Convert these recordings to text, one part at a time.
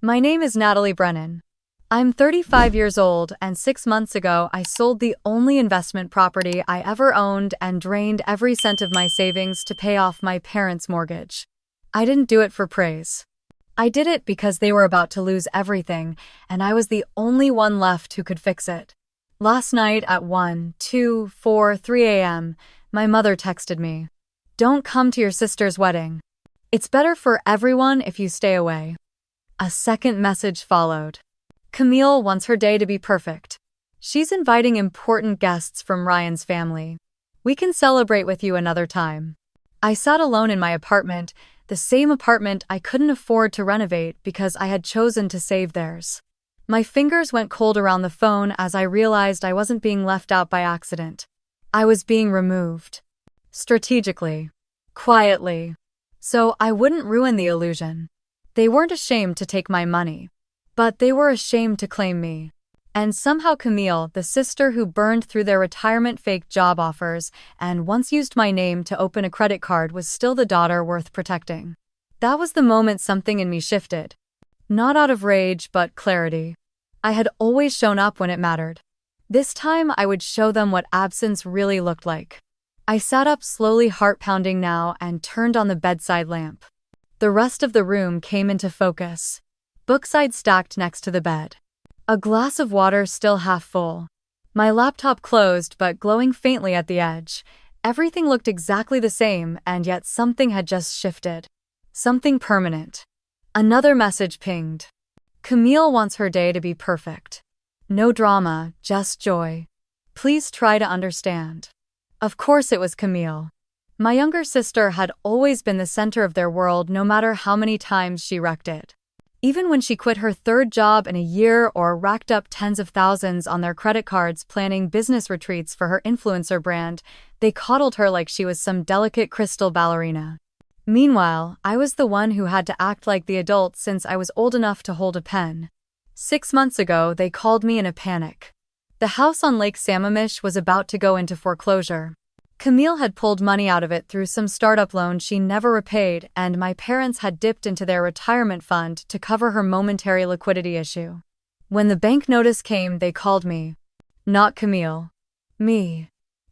My name is Natalie Brennan. I'm 35 years old, and 6 months ago I sold the only investment property I ever owned and drained every cent of my savings to pay off my parents' mortgage. I didn't do it for praise. I did it because they were about to lose everything, and I was the only one left who could fix it. Last night at 1, 2, 4, 3 a.m., my mother texted me, "Don't come to your sister's wedding. It's better for everyone if you stay away." A second message followed. "Camille wants her day to be perfect. She's inviting important guests from Ryan's family. We can celebrate with you another time." I sat alone in my apartment, the same apartment I couldn't afford to renovate because I had chosen to save theirs. My fingers went cold around the phone as I realized I wasn't being left out by accident. I was being removed. Strategically. Quietly. So I wouldn't ruin the illusion. They weren't ashamed to take my money. But they were ashamed to claim me. And somehow Camille, the sister who burned through their retirement fake job offers and once used my name to open a credit card, was still the daughter worth protecting. That was the moment something in me shifted. Not out of rage, but clarity. I had always shown up when it mattered. This time I would show them what absence really looked like. I sat up slowly, heart pounding now, and turned on the bedside lamp. The rest of the room came into focus. Bookside stacked next to the bed. A glass of water still half full. My laptop closed but glowing faintly at the edge. Everything looked exactly the same, and yet something had just shifted. Something permanent. Another message pinged. Camille wants her day to be perfect. No drama, just joy. Please try to understand. Of course it was Camille. My younger sister had always been the center of their world, no matter how many times she wrecked it. Even when she quit her third job in a year or racked up tens of thousands on their credit cards planning business retreats for her influencer brand, they coddled her like she was some delicate crystal ballerina. Meanwhile, I was the one who had to act like the adult since I was old enough to hold a pen. 6 months ago, they called me in a panic. The house on Lake Sammamish was about to go into foreclosure. Camille had pulled money out of it through some startup loan she never repaid, and my parents had dipped into their retirement fund to cover her momentary liquidity issue. When the bank notice came, they called me. Not Camille. Me.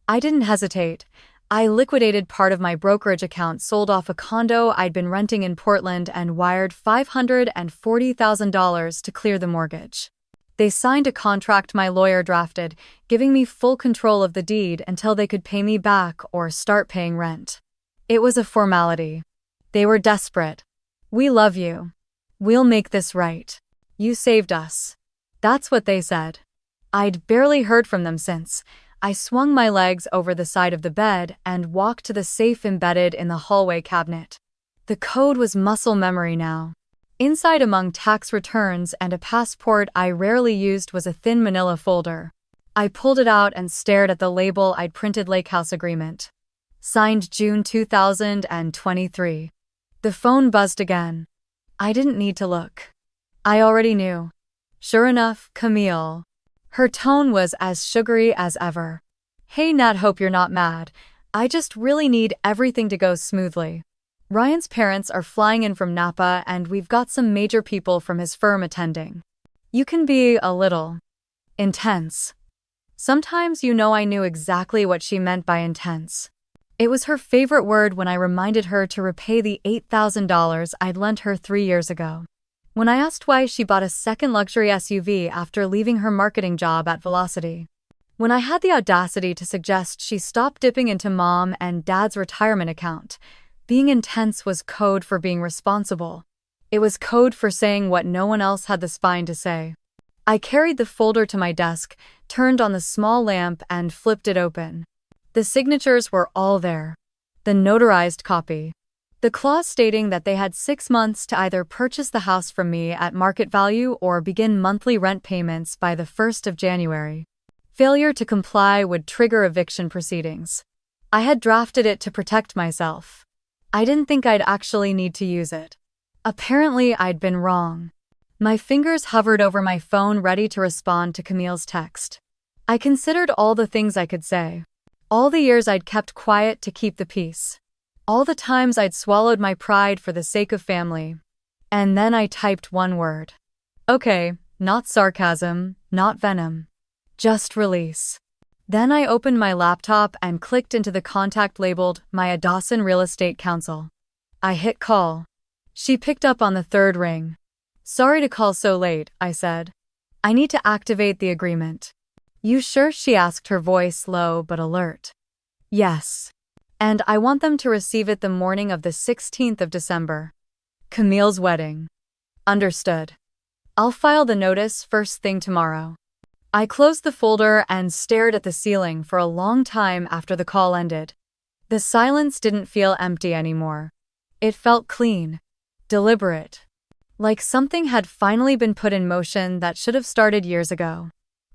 I didn't hesitate. I liquidated part of my brokerage account, sold off a condo I'd been renting in Portland, and wired $540,000 to clear the mortgage. They signed a contract my lawyer drafted, giving me full control of the deed until they could pay me back or start paying rent. It was a formality. They were desperate. "We love you. We'll make this right. You saved us." That's what they said. I'd barely heard from them since. I swung my legs over the side of the bed and walked to the safe embedded in the hallway cabinet. The code was muscle memory now. Inside, among tax returns and a passport I rarely used, was a thin manila folder. I pulled it out and stared at the label I'd printed: Lake House Agreement. Signed June 2023. The phone buzzed again. I didn't need to look. I already knew. Sure enough, Camille. Her tone was as sugary as ever. "Hey Nat, hope you're not mad. I just really need everything to go smoothly. Ryan's parents are flying in from Napa, and we've got some major people from his firm attending. You can be a little intense." Sometimes, I knew exactly what she meant by intense. It was her favorite word when I reminded her to repay the $8,000 I'd lent her 3 years ago. When I asked why she bought a second luxury SUV after leaving her marketing job at Velocity. When I had the audacity to suggest she stop dipping into mom and dad's retirement account. Being intense was code for being responsible. It was code for saying what no one else had the spine to say. I carried the folder to my desk, turned on the small lamp, and flipped it open. The signatures were all there. The notarized copy. The clause stating that they had 6 months to either purchase the house from me at market value or begin monthly rent payments by the 1st of January. Failure to comply would trigger eviction proceedings. I had drafted it to protect myself. I didn't think I'd actually need to use it. Apparently, I'd been wrong. My fingers hovered over my phone, ready to respond to Camille's text. I considered all the things I could say. All the years I'd kept quiet to keep the peace. All the times I'd swallowed my pride for the sake of family. And then I typed one word. Okay, not sarcasm, not venom. Just release. Then I opened my laptop and clicked into the contact labeled Maya Dawson Real Estate Counsel. I hit call. She picked up on the third ring. Sorry to call so late, I said. I need to activate the agreement. You sure? She asked, her voice low but alert. Yes. And I want them to receive it the morning of the 16th of December. Camille's wedding. Understood. I'll file the notice first thing tomorrow. I closed the folder and stared at the ceiling for a long time after the call ended. The silence didn't feel empty anymore. It felt clean, deliberate, like something had finally been put in motion that should have started years ago.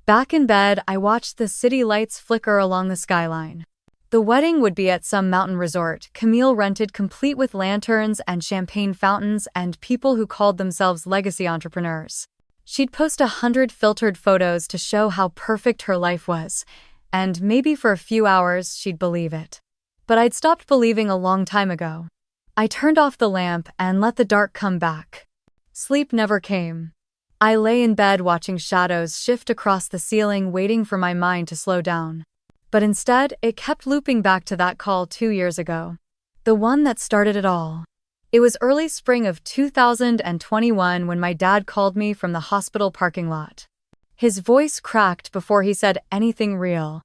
Back in bed, I watched the city lights flicker along the skyline. The wedding would be at some mountain resort Camille rented, complete with lanterns and champagne fountains and people who called themselves legacy entrepreneurs. She'd post 100 filtered photos to show how perfect her life was, and maybe for a few hours she'd believe it. But I'd stopped believing a long time ago. I turned off the lamp and let the dark come back. Sleep never came. I lay in bed watching shadows shift across the ceiling, waiting for my mind to slow down. But instead, it kept looping back to that call 2 years ago. The one that started it all. It was early spring of 2021 when my dad called me from the hospital parking lot. His voice cracked before he said anything real.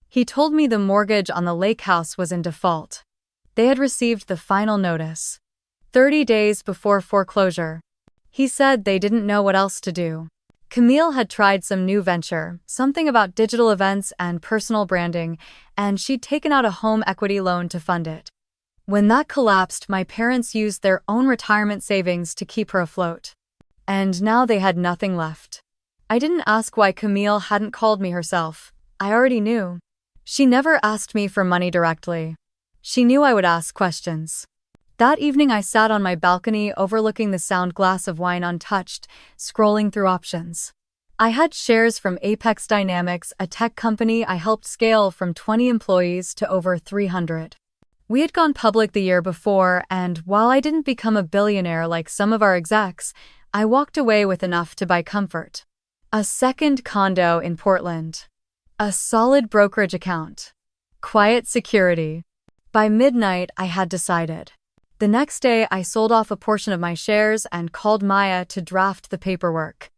He told me the mortgage on the lake house was in default. They had received the final notice 30 days before foreclosure. He said they didn't know what else to do. Camille had tried some new venture, something about digital events and personal branding, and she'd taken out a home equity loan to fund it. When that collapsed, my parents used their own retirement savings to keep her afloat. And now they had nothing left. I didn't ask why Camille hadn't called me herself. I already knew. She never asked me for money directly. She knew I would ask questions. That evening I sat on my balcony overlooking the sound glass of wine untouched, scrolling through options. I had shares from Apex Dynamics, a tech company I helped scale from 20 employees to over 300. We had gone public the year before, and while I didn't become a billionaire like some of our execs, I walked away with enough to buy comfort. A second condo in Portland. A solid brokerage account. Quiet security. By midnight, I had decided. The next day, I sold off a portion of my shares and called Maya to draft the paperwork.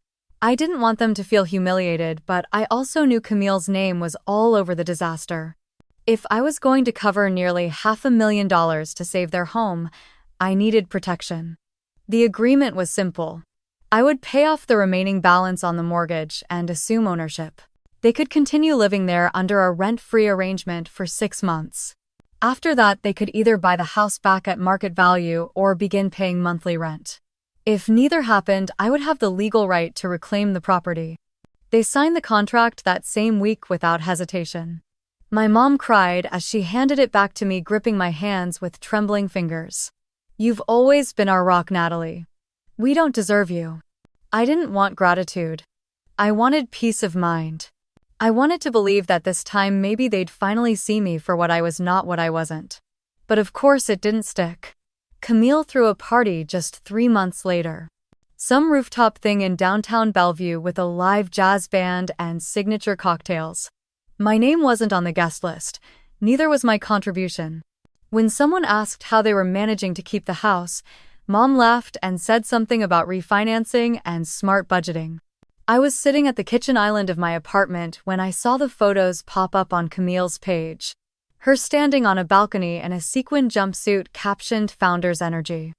I didn't want them to feel humiliated, but I also knew Camille's name was all over the disaster. If I was going to cover nearly $500,000 to save their home, I needed protection. The agreement was simple. I would pay off the remaining balance on the mortgage and assume ownership. They could continue living there under a rent-free arrangement for 6 months. After that, they could either buy the house back at market value or begin paying monthly rent. If neither happened, I would have the legal right to reclaim the property. They signed the contract that same week without hesitation. My mom cried as she handed it back to me, gripping my hands with trembling fingers. You've always been our rock, Natalie. We don't deserve you. I didn't want gratitude. I wanted peace of mind. I wanted to believe that this time maybe they'd finally see me for what I was, not what I wasn't. But of course it didn't stick. Camille threw a party just 3 months later. Some rooftop thing in downtown Bellevue with a live jazz band and signature cocktails. My name wasn't on the guest list, neither was my contribution. When someone asked how they were managing to keep the house, Mom laughed and said something about refinancing and smart budgeting. I was sitting at the kitchen island of my apartment when I saw the photos pop up on Camille's page. Her standing on a balcony in a sequin jumpsuit captioned Founder's Energy.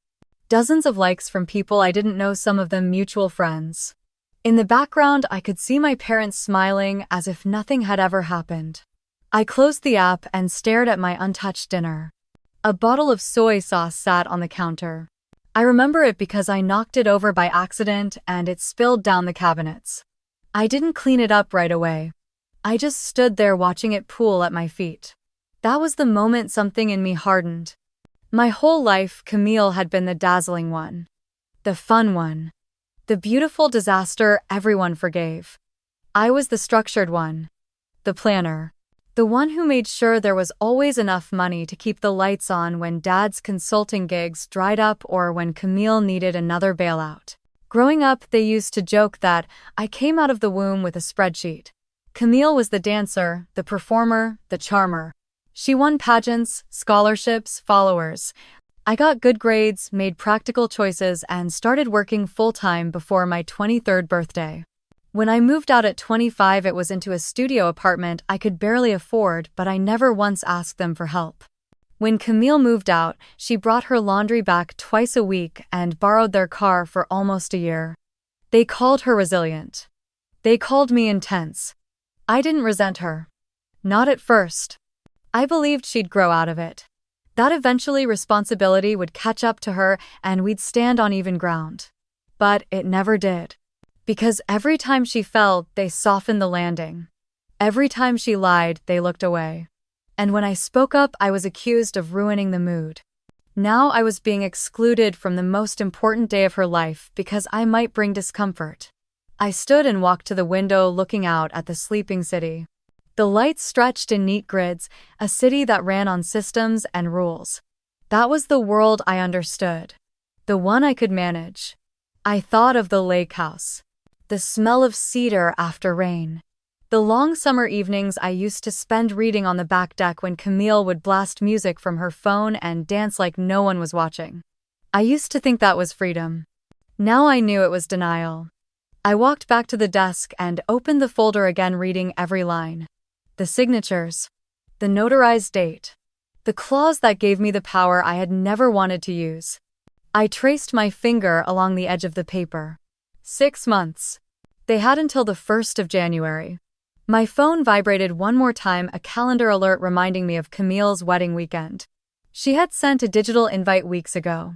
Dozens of likes from people I didn't know, some of them mutual friends. In the background, I could see my parents smiling as if nothing had ever happened. I closed the app and stared at my untouched dinner. A bottle of soy sauce sat on the counter. I remember it because I knocked it over by accident and it spilled down the cabinets. I didn't clean it up right away. I just stood there watching it pool at my feet. That was the moment something in me hardened. My whole life, Camille had been the dazzling one. The fun one. The beautiful disaster everyone forgave. I was the structured one. The planner. The one who made sure there was always enough money to keep the lights on when Dad's consulting gigs dried up or when Camille needed another bailout. Growing up, they used to joke that I came out of the womb with a spreadsheet. Camille was the dancer, the performer, the charmer. She won pageants, scholarships, followers. I got good grades, made practical choices, and started working full-time before my 23rd birthday. When I moved out at 25, it was into a studio apartment I could barely afford, but I never once asked them for help. When Camille moved out, she brought her laundry back twice a week and borrowed their car for almost a year. They called her resilient. They called me intense. I didn't resent her. Not at first. I believed she'd grow out of it. That eventually responsibility would catch up to her and we'd stand on even ground. But it never did. Because every time she fell, they softened the landing. Every time she lied, they looked away. And when I spoke up, I was accused of ruining the mood. Now I was being excluded from the most important day of her life because I might bring discomfort. I stood and walked to the window looking out at the sleeping city. The lights stretched in neat grids, a city that ran on systems and rules. That was the world I understood. The one I could manage. I thought of the lake house. The smell of cedar after rain. The long summer evenings I used to spend reading on the back deck when Camille would blast music from her phone and dance like no one was watching. I used to think that was freedom. Now I knew it was denial. I walked back to the desk and opened the folder again, reading every line. The signatures. The notarized date. The clause that gave me the power I had never wanted to use. I traced my finger along the edge of the paper. 6 months. They had until the 1st of January. My phone vibrated one more time, a calendar alert reminding me of Camille's wedding weekend. She had sent a digital invite weeks ago.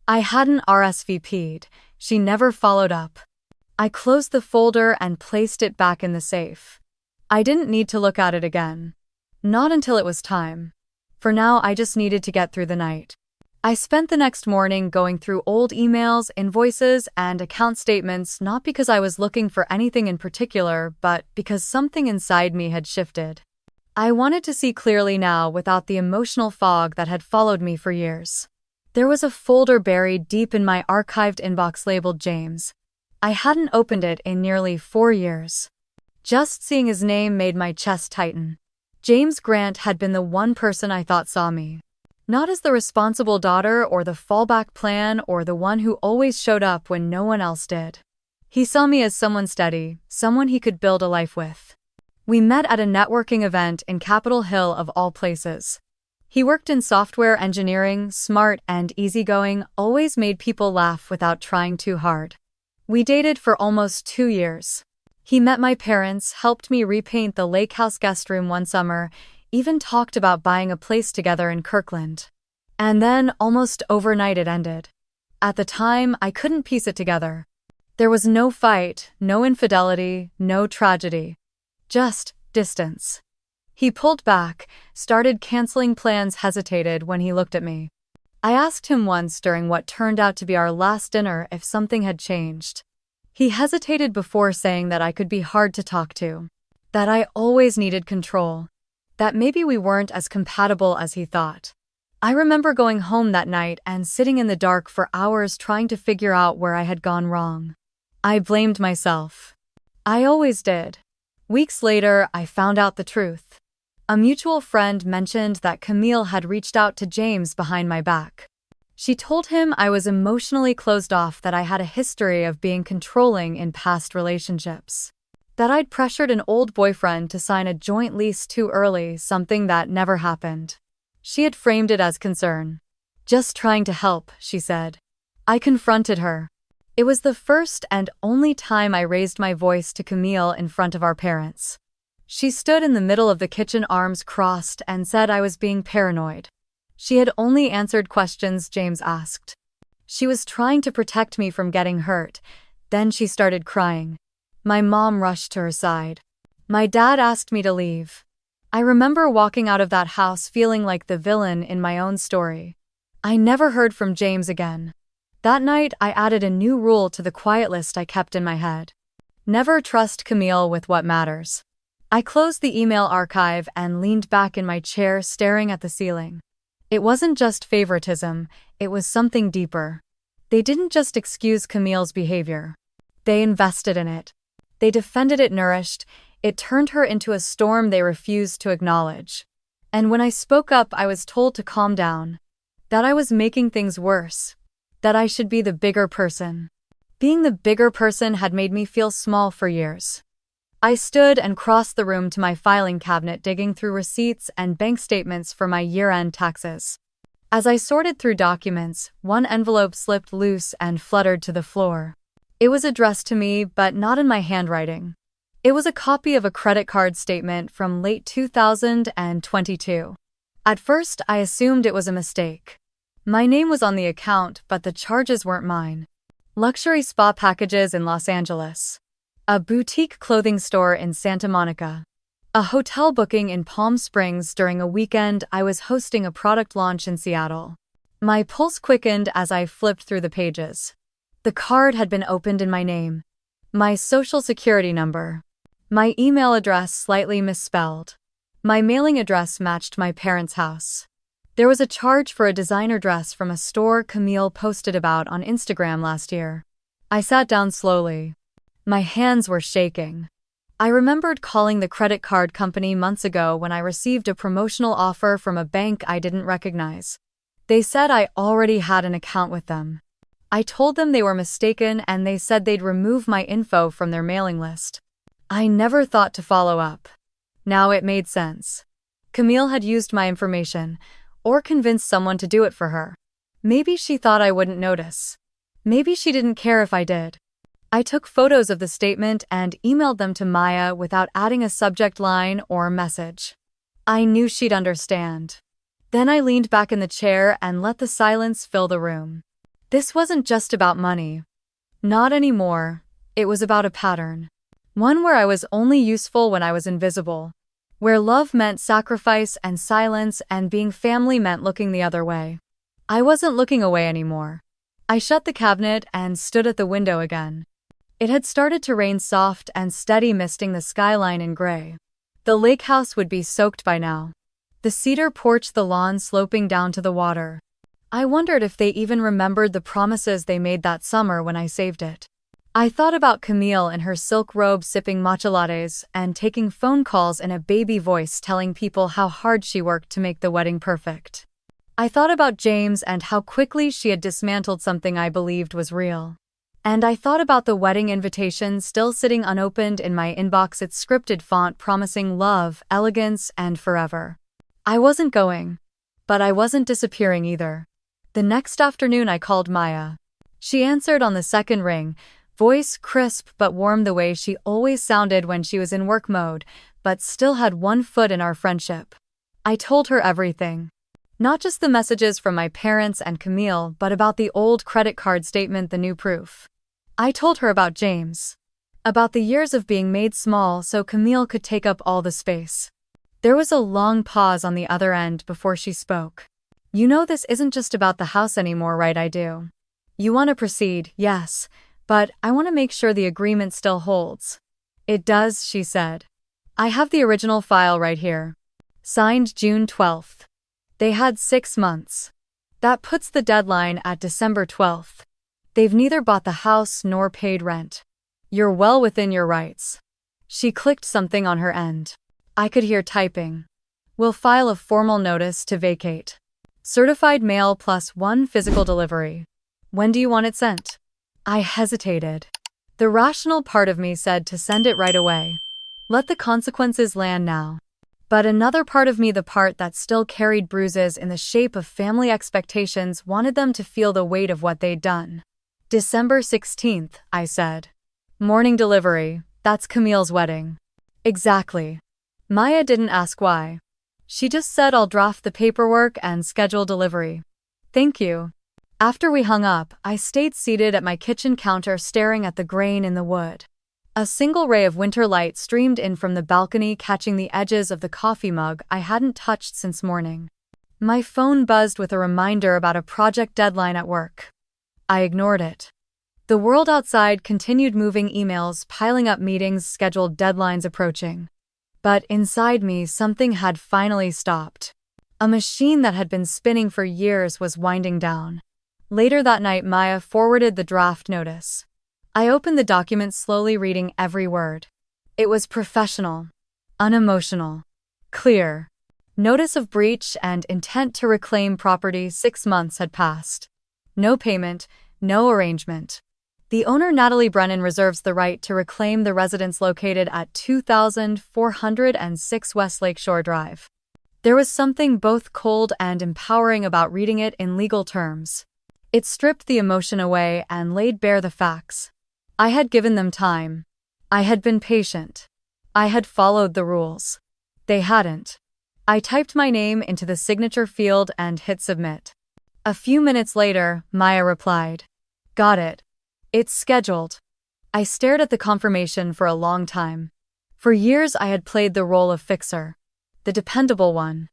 I hadn't RSVP'd. She never followed up. I closed the folder and placed it back in the safe. I didn't need to look at it again. Not until it was time. For now, I just needed to get through the night. I spent the next morning going through old emails, invoices, and account statements, not because I was looking for anything in particular, but because something inside me had shifted. I wanted to see clearly now without the emotional fog that had followed me for years. There was a folder buried deep in my archived inbox labeled James. I hadn't opened it in nearly 4 years. Just seeing his name made my chest tighten. James Grant had been the one person I thought saw me. Not as the responsible daughter or the fallback plan or the one who always showed up when no one else did. He saw me as someone steady, someone he could build a life with. We met at a networking event in Capitol Hill of all places. He worked in software engineering, smart and easygoing, always made people laugh without trying too hard. We dated for almost 2 years. He met my parents, helped me repaint the lake house guest room one summer, even talked about buying a place together in Kirkland. And then, almost overnight, it ended. At the time, I couldn't piece it together. There was no fight, no infidelity, no tragedy. Just distance. He pulled back, started canceling plans, hesitated when he looked at me. I asked him once during what turned out to be our last dinner if something had changed. He hesitated before saying that I could be hard to talk to. That I always needed control. That maybe we weren't as compatible as he thought. I remember going home that night and sitting in the dark for hours trying to figure out where I had gone wrong. I blamed myself. I always did. Weeks later, I found out the truth. A mutual friend mentioned that Camille had reached out to James behind my back. She told him I was emotionally closed off, that I had a history of being controlling in past relationships. That I'd pressured an old boyfriend to sign a joint lease too early, something that never happened. She had framed it as concern. Just trying to help, she said. I confronted her. It was the first and only time I raised my voice to Camille in front of our parents. She stood in the middle of the kitchen, arms crossed, and said I was being paranoid. She had only answered questions James asked. She was trying to protect me from getting hurt. Then she started crying. My mom rushed to her side. My dad asked me to leave. I remember walking out of that house feeling like the villain in my own story. I never heard from James again. That night, I added a new rule to the quiet list I kept in my head. Never trust Camille with what matters. I closed the email archive and leaned back in my chair, staring at the ceiling. It wasn't just favoritism, it was something deeper. They didn't just excuse Camille's behavior. They invested in it. They defended it nourished. It turned her into a storm they refused to acknowledge. And when I spoke up, I was told to calm down. That I was making things worse. That I should be the bigger person. Being the bigger person had made me feel small for years. I stood and crossed the room to my filing cabinet, digging through receipts and bank statements for my year-end taxes. As I sorted through documents, one envelope slipped loose and fluttered to the floor. It was addressed to me, but not in my handwriting. It was a copy of a credit card statement from late 2022. At first, I assumed it was a mistake. My name was on the account, but the charges weren't mine. Luxury spa packages in Los Angeles. A boutique clothing store in Santa Monica. A hotel booking in Palm Springs during a weekend I was hosting a product launch in Seattle. My pulse quickened as I flipped through the pages. The card had been opened in my name. My social security number. My email address slightly misspelled. My mailing address matched my parents' house. There was a charge for a designer dress from a store Camille posted about on Instagram last year. I sat down slowly. My hands were shaking. I remembered calling the credit card company months ago when I received a promotional offer from a bank I didn't recognize. They said I already had an account with them. I told them they were mistaken and they said they'd remove my info from their mailing list. I never thought to follow up. Now it made sense. Camille had used my information, or convinced someone to do it for her. Maybe she thought I wouldn't notice. Maybe she didn't care if I did. I took photos of the statement and emailed them to Maya without adding a subject line or message. I knew she'd understand. Then I leaned back in the chair and let the silence fill the room. This wasn't just about money. Not anymore. It was about a pattern. One where I was only useful when I was invisible. Where love meant sacrifice and silence and being family meant looking the other way. I wasn't looking away anymore. I shut the cabinet and stood at the window again. It had started to rain soft and steady, misting the skyline in gray. The lake house would be soaked by now. The cedar porch, the lawn sloping down to the water. I wondered if they even remembered the promises they made that summer when I saved it. I thought about Camille in her silk robe sipping matcha lattes and taking phone calls in a baby voice telling people how hard she worked to make the wedding perfect. I thought about James and how quickly she had dismantled something I believed was real. And I thought about the wedding invitation still sitting unopened in my inbox, its scripted font promising love, elegance, and forever. I wasn't going. But I wasn't disappearing either. The next afternoon I called Maya. She answered on the second ring, voice crisp but warm the way she always sounded when she was in work mode, but still had one foot in our friendship. I told her everything. Not just the messages from my parents and Camille, but about the old credit card statement, the new proof. I told her about James. About the years of being made small so Camille could take up all the space. There was a long pause on the other end before she spoke. You know, this isn't just about the house anymore, right? I do. You want to proceed, yes, but I want to make sure the agreement still holds. It does, she said. I have the original file right here. Signed June 12th. They had 6 months. That puts the deadline at December 12th. They've neither bought the house nor paid rent. You're well within your rights. She clicked something on her end. I could hear typing. We'll file a formal notice to vacate. Certified mail plus 1 physical delivery. When do you want it sent? I hesitated. The rational part of me said to send it right away. Let the consequences land now. But another part of me, the part that still carried bruises in the shape of family expectations, wanted them to feel the weight of what they'd done. December 16th, I said. Morning delivery, that's Camille's wedding. Exactly. Maya didn't ask why. She just said I'll draft the paperwork and schedule delivery. Thank you. After we hung up, I stayed seated at my kitchen counter staring at the grain in the wood. A single ray of winter light streamed in from the balcony, catching the edges of the coffee mug I hadn't touched since morning. My phone buzzed with a reminder about a project deadline at work. I ignored it. The world outside continued moving, emails piling up, meetings scheduled, deadlines approaching. But inside me, something had finally stopped. A machine that had been spinning for years was winding down. Later that night, Maya forwarded the draft notice. I opened the document, slowly reading every word. It was professional, unemotional, clear. Notice of breach and intent to reclaim property. 6 months had passed. No payment, no arrangement. The owner, Natalie Brennan, reserves the right to reclaim the residence located at 2406 West Lakeshore Drive. There was something both cold and empowering about reading it in legal terms. It stripped the emotion away and laid bare the facts. I had given them time. I had been patient. I had followed the rules. They hadn't. I typed my name into the signature field and hit submit. A few minutes later, Maya replied, "Got it. It's scheduled." I stared at the confirmation for a long time. For years I had played the role of fixer. The dependable one.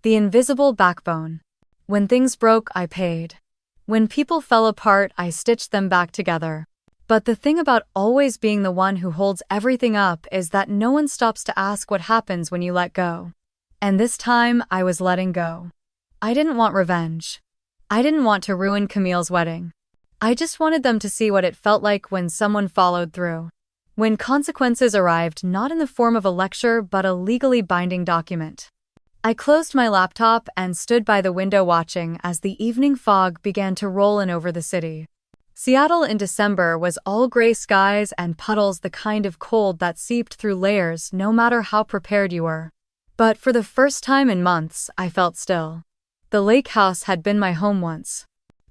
The invisible backbone. When things broke, I paid. When people fell apart, I stitched them back together. But the thing about always being the one who holds everything up is that no one stops to ask what happens when you let go. And this time, I was letting go. I didn't want revenge. I didn't want to ruin Camille's wedding. I just wanted them to see what it felt like when someone followed through. When consequences arrived, not in the form of a lecture but a legally binding document. I closed my laptop and stood by the window watching as the evening fog began to roll in over the city. Seattle in December was all gray skies and puddles, the kind of cold that seeped through layers no matter how prepared you were. But for the first time in months, I felt still. The lake house had been my home once.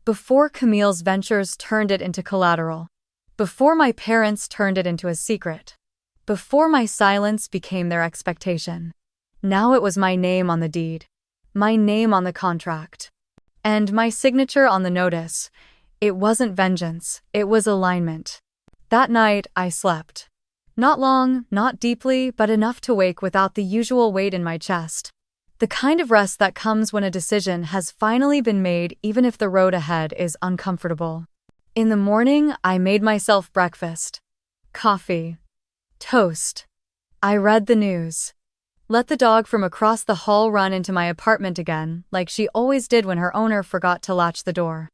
Before Camille's ventures turned it into collateral. Before my parents turned it into a secret. Before my silence became their expectation. Now it was my name on the deed. My name on the contract. And my signature on the notice. It wasn't vengeance, it was alignment. That night, I slept. Not long, not deeply, but enough to wake without the usual weight in my chest. The kind of rest that comes when a decision has finally been made, even if the road ahead is uncomfortable. In the morning, I made myself breakfast. Coffee. Toast. I read the news. Let the dog from across the hall run into my apartment again, like she always did when her owner forgot to latch the door.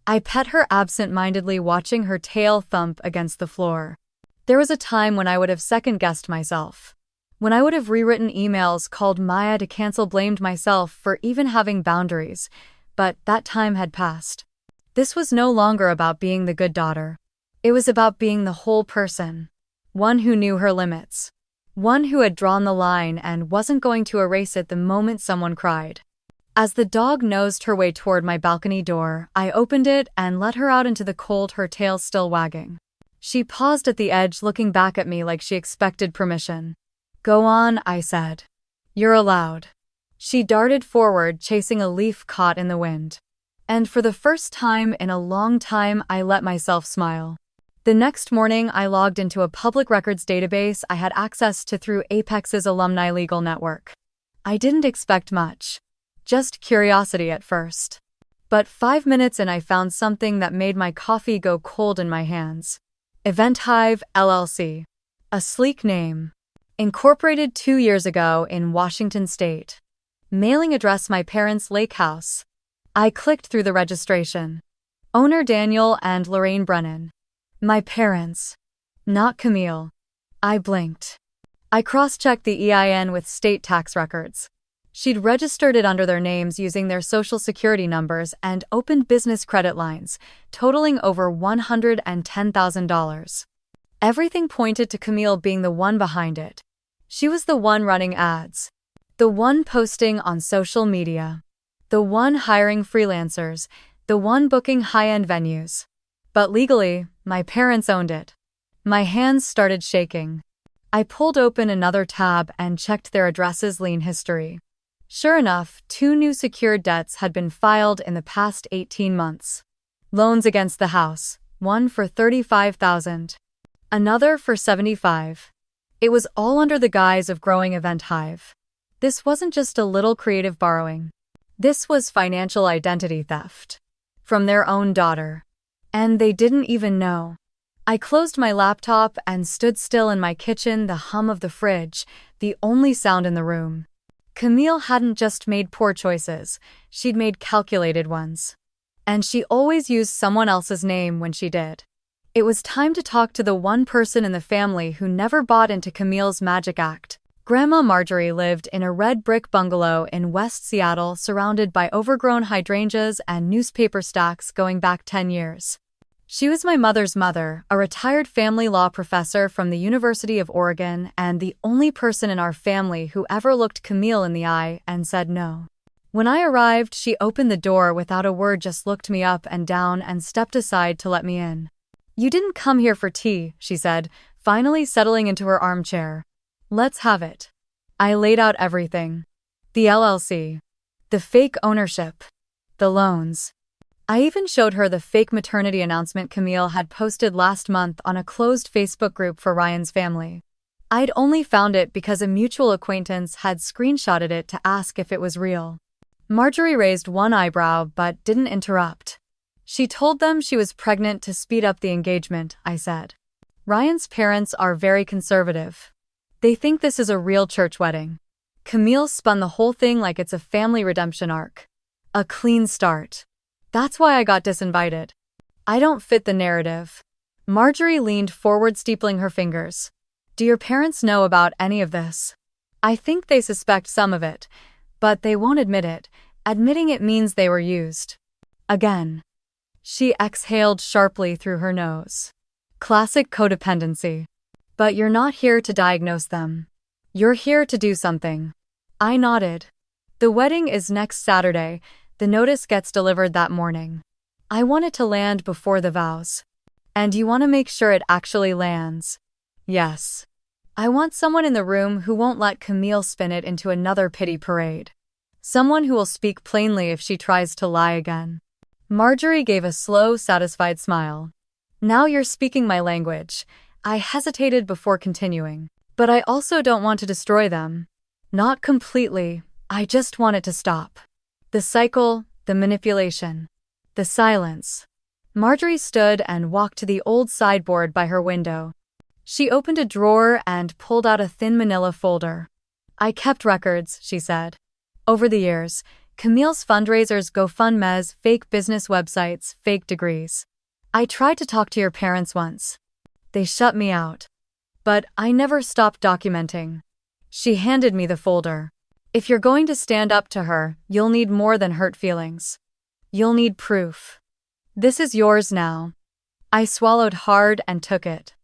I pet her absent-mindedly, watching her tail thump against the floor. There was a time when I would have second-guessed myself. When I would have rewritten emails, called Maya to cancel, blamed myself for even having boundaries. But that time had passed. This was no longer about being the good daughter. It was about being the whole person. One who knew her limits. One who had drawn the line and wasn't going to erase it the moment someone cried. As the dog nosed her way toward my balcony door, I opened it and let her out into the cold, her tail still wagging. She paused at the edge, looking back at me like she expected permission. "Go on," I said. "You're allowed." She darted forward, chasing a leaf caught in the wind. And for the first time in a long time, I let myself smile. The next morning, I logged into a public records database I had access to through Apex's alumni legal network. I didn't expect much. Just curiosity at first. But 5 minutes in, I found something that made my coffee go cold in my hands. Event Hive, LLC. A sleek name. Incorporated 2 years ago in Washington State. Mailing address, my parents' lake house. I clicked through the registration. Owner Daniel and Lorraine Brennan. My parents. Not Camille. I blinked. I cross-checked the EIN with state tax records. She'd registered it under their names using their social security numbers and opened business credit lines, totaling over $110,000. Everything pointed to Camille being the one behind it. She was the one running ads. The one posting on social media. The one hiring freelancers. The one booking high-end venues. But legally, my parents owned it. My hands started shaking. I pulled open another tab and checked their addresses' lien history. Sure enough, 2 new secured debts had been filed in the past 18 months. Loans against the house, one for $35,000. Another for $75,000. It was all under the guise of growing Event Hive. This wasn't just a little creative borrowing. This was financial identity theft. From their own daughter. And they didn't even know. I closed my laptop and stood still in my kitchen, the hum of the fridge, the only sound in the room. Camille hadn't just made poor choices, she'd made calculated ones. And she always used someone else's name when she did. It was time to talk to the one person in the family who never bought into Camille's magic act. Grandma Marjorie lived in a red brick bungalow in West Seattle surrounded by overgrown hydrangeas and newspaper stacks going back 10 years. She was my mother's mother, a retired family law professor from the University of Oregon and the only person in our family who ever looked Camille in the eye and said no. When I arrived, she opened the door without a word, just looked me up and down and stepped aside to let me in. "You didn't come here for tea," she said, finally settling into her armchair. "Let's have it." I laid out everything. The LLC. The fake ownership. The loans. I even showed her the fake maternity announcement Camille had posted last month on a closed Facebook group for Ryan's family. I'd only found it because a mutual acquaintance had screenshotted it to ask if it was real. Marjorie raised one eyebrow but didn't interrupt. "She told them she was pregnant to speed up the engagement," I said. "Ryan's parents are very conservative. They think this is a real church wedding." Camille spun the whole thing like it's a family redemption arc. A clean start. "That's why I got disinvited. I don't fit the narrative." Marjorie leaned forward, steepling her fingers. "Do your parents know about any of this?" "I think they suspect some of it, but they won't admit it. Admitting it means they were used." Again. She exhaled sharply through her nose. Classic codependency. "But you're not here to diagnose them. You're here to do something." I nodded. "The wedding is next Saturday. The notice gets delivered that morning. I want it to land before the vows." "And you want to make sure it actually lands?" "Yes. I want someone in the room who won't let Camille spin it into another pity parade. Someone who will speak plainly if she tries to lie again." Marjorie gave a slow, satisfied smile. "Now you're speaking my language." I hesitated before continuing. "But I also don't want to destroy them. Not completely. I just want it to stop. The cycle, the manipulation, the silence." Marjorie stood and walked to the old sideboard by her window. She opened a drawer and pulled out a thin manila folder. "I kept records," she said. "Over the years, Camille's fundraisers, GoFundMes, fake business websites, fake degrees. I tried to talk to your parents once. They shut me out. But I never stopped documenting." She handed me the folder. "If you're going to stand up to her, you'll need more than hurt feelings. You'll need proof. This is yours now." I swallowed hard and took it.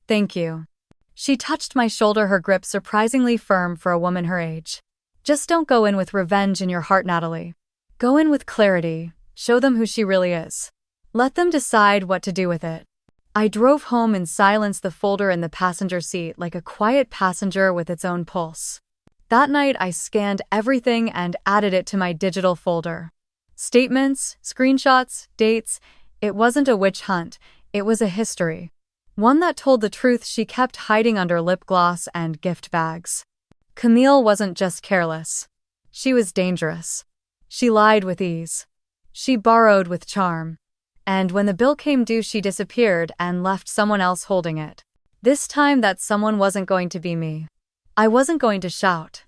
"Thank you." She touched my shoulder, her grip surprisingly firm for a woman her age. "Just don't go in with revenge in your heart, Natalie. Go in with clarity. Show them who she really is. Let them decide what to do with it." I drove home in silence, the folder in the passenger seat like a quiet passenger with its own pulse. That night I scanned everything and added it to my digital folder. Statements, screenshots, dates. It wasn't a witch hunt, it was a history. One that told the truth she kept hiding under lip gloss and gift bags. Camille wasn't just careless. She was dangerous. She lied with ease. She borrowed with charm. And when the bill came due, she disappeared and left someone else holding it. This time that someone wasn't going to be me. I wasn't going to shout.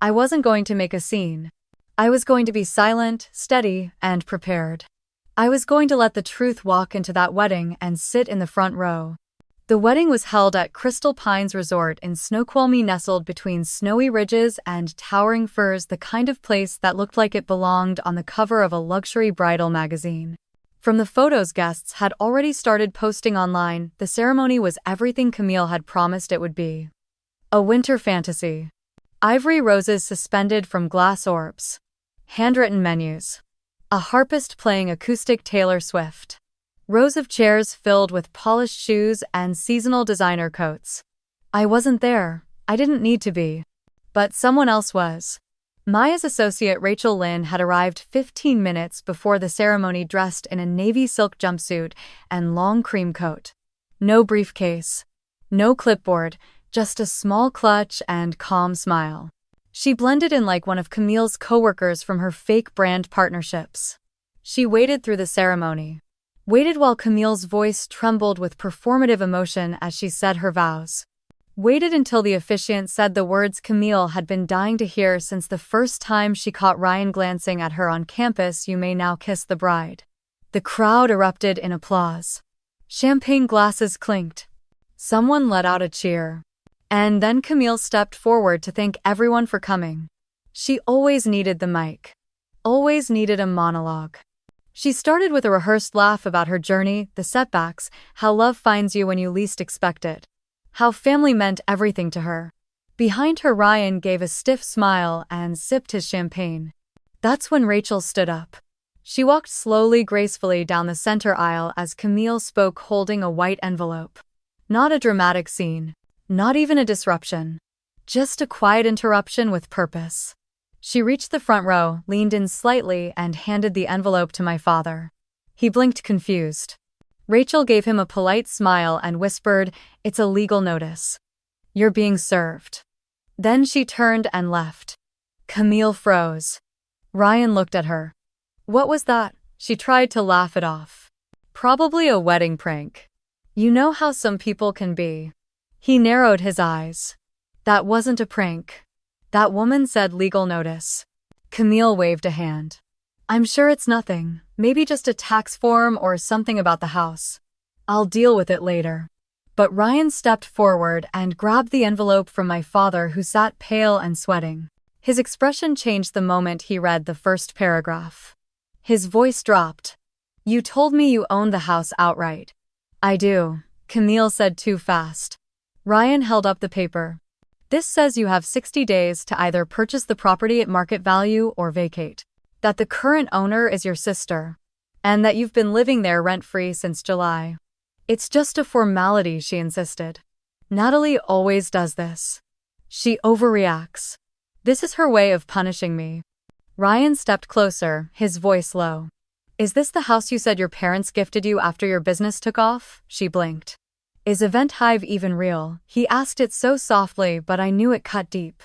I wasn't going to make a scene. I was going to be silent, steady, and prepared. I was going to let the truth walk into that wedding and sit in the front row. The wedding was held at Crystal Pines Resort in Snoqualmie, nestled between snowy ridges and towering firs, the kind of place that looked like it belonged on the cover of a luxury bridal magazine. From the photos guests had already started posting online, the ceremony was everything Camille had promised it would be. A winter fantasy. Ivory roses suspended from glass orbs. Handwritten menus. A harpist playing acoustic Taylor Swift. Rows of chairs filled with polished shoes and seasonal designer coats. I wasn't there. I didn't need to be. But someone else was. Maya's associate Rachel Lynn had arrived 15 minutes before the ceremony, dressed in a navy silk jumpsuit and long cream coat. No briefcase. No clipboard, just a small clutch and calm smile. She blended in like one of Camille's coworkers from her fake brand partnerships. She waited through the ceremony. Waited while Camille's voice trembled with performative emotion as she said her vows. Waited until the officiant said the words Camille had been dying to hear since the first time she caught Ryan glancing at her on campus: "You may now kiss the bride." The crowd erupted in applause. Champagne glasses clinked. Someone let out a cheer. And then Camille stepped forward to thank everyone for coming. She always needed the mic. Always needed a monologue. She started with a rehearsed laugh about her journey, the setbacks, how love finds you when you least expect it. How family meant everything to her. Behind her, Ryan gave a stiff smile and sipped his champagne. That's when Rachel stood up. She walked slowly, gracefully down the center aisle as Camille spoke, holding a white envelope. Not a dramatic scene. Not even a disruption. Just a quiet interruption with purpose. She reached the front row, leaned in slightly, and handed the envelope to my father. He blinked, confused. Rachel gave him a polite smile and whispered, "It's a legal notice. You're being served." Then she turned and left. Camille froze. Ryan looked at her. What was that? She tried to laugh it off. Probably a wedding prank. You know how some people can be. He narrowed his eyes. That wasn't a prank. That woman said legal notice. Camille waved a hand. I'm sure it's nothing, maybe just a tax form or something about the house. I'll deal with it later. But Ryan stepped forward and grabbed the envelope from my father, who sat pale and sweating. His expression changed the moment he read the first paragraph. His voice dropped. You told me you owned the house outright. I do, Camille said too fast. Ryan held up the paper. This says you have 60 days to either purchase the property at market value or vacate. That the current owner is your sister. And that you've been living there rent-free since July. It's just a formality, she insisted. Natalie always does this. She overreacts. This is her way of punishing me. Ryan stepped closer, his voice low. Is this the house you said your parents gifted you after your business took off? She blinked. Is Event Hive even real? He asked it so softly, but I knew it cut deep.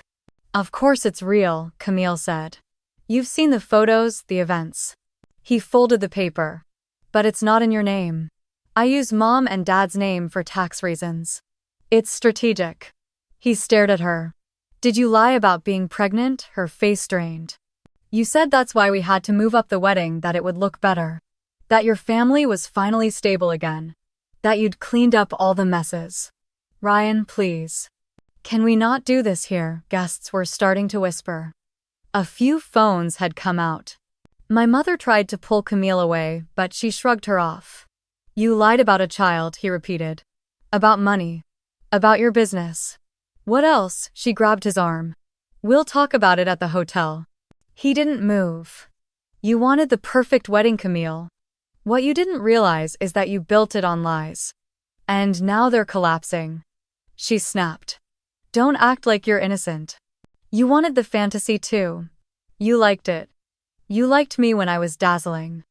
Of course it's real, Camille said. You've seen the photos, the events. He folded the paper. But it's not in your name. I use Mom and Dad's name for tax reasons. It's strategic. He stared at her. Did you lie about being pregnant? Her face strained. You said that's why we had to move up the wedding, that it would look better. That your family was finally stable again. That you'd cleaned up all the messes. Ryan, please. Can we not do this here? Guests were starting to whisper. A few phones had come out. My mother tried to pull Camille away, but she shrugged her off. You lied about a child, he repeated. About money. About your business. What else? She grabbed his arm. We'll talk about it at the hotel. He didn't move. You wanted the perfect wedding, Camille. What you didn't realize is that you built it on lies. And now they're collapsing. She snapped. Don't act like you're innocent. You wanted the fantasy too. You liked it. You liked me when I was dazzling.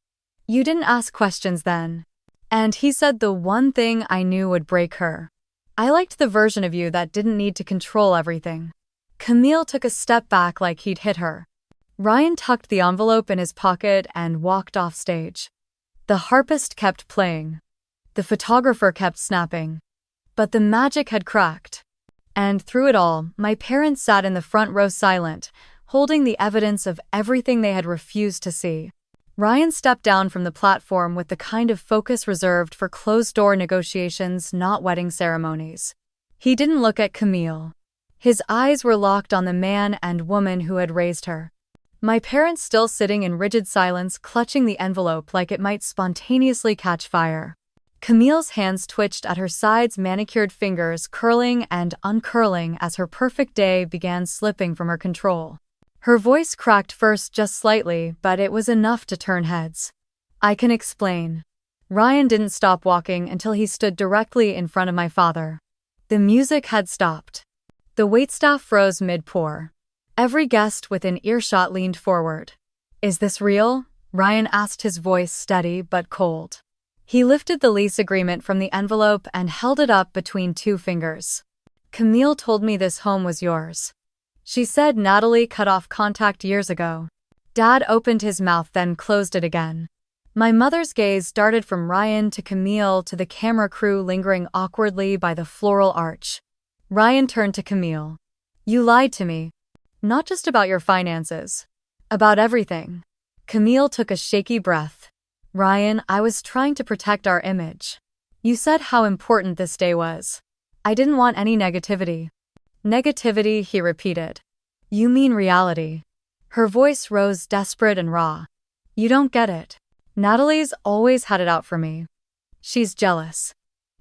You didn't ask questions then. And he said the one thing I knew would break her. I liked the version of you that didn't need to control everything. Camille took a step back like he'd hit her. Ryan tucked the envelope in his pocket and walked off stage. The harpist kept playing. The photographer kept snapping. But the magic had cracked. And through it all, my parents sat in the front row silent, holding the evidence of everything they had refused to see. Ryan stepped down from the platform with the kind of focus reserved for closed-door negotiations, not wedding ceremonies. He didn't look at Camille. His eyes were locked on the man and woman who had raised her. My parents still sitting in rigid silence, clutching the envelope like it might spontaneously catch fire. Camille's hands twitched at her sides, manicured fingers curling and uncurling as her perfect day began slipping from her control. Her voice cracked first just slightly, but it was enough to turn heads. I can explain. Ryan didn't stop walking until he stood directly in front of my father. The music had stopped. The waitstaff froze mid-pour. Every guest within earshot leaned forward. Is this real? Ryan asked, his voice steady but cold. He lifted the lease agreement from the envelope and held it up between two fingers. Camille told me this home was yours. She said Natalie cut off contact years ago. Dad opened his mouth, then closed it again. My mother's gaze darted from Ryan to Camille to the camera crew lingering awkwardly by the floral arch. Ryan turned to Camille. You lied to me. Not just about your finances. About everything. Camille took a shaky breath. Ryan, I was trying to protect our image. You said how important this day was. I didn't want any negativity. Negativity, he repeated. You mean reality. Her voice rose desperate and raw. You don't get it. Natalie's always had it out for me. She's jealous.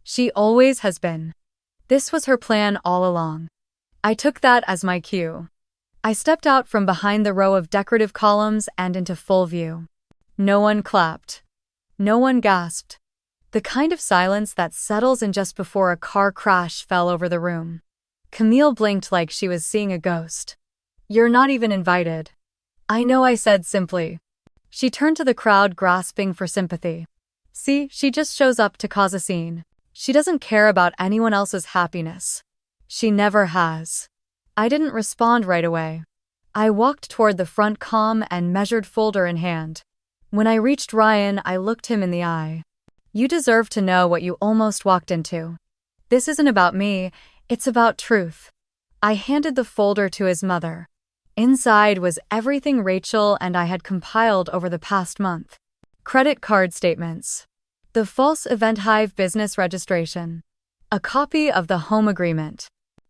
She always has been. This was her plan all along. I took that as my cue. I stepped out from behind the row of decorative columns and into full view. No one clapped. No one gasped. The kind of silence that settles in just before a car crash fell over the room. Camille blinked like she was seeing a ghost. You're not even invited. I know, I said simply. She turned to the crowd, grasping for sympathy. See, she just shows up to cause a scene. She doesn't care about anyone else's happiness. She never has. I didn't respond right away. I walked toward the front, calm and measured, folder in hand. When I reached Ryan, I looked him in the eye. You deserve to know what you almost walked into. This isn't about me, it's about truth. I handed the folder to his mother. Inside was everything Rachel and I had compiled over the past month. Credit card statements. The false Event Hive business registration. A copy of the home agreement.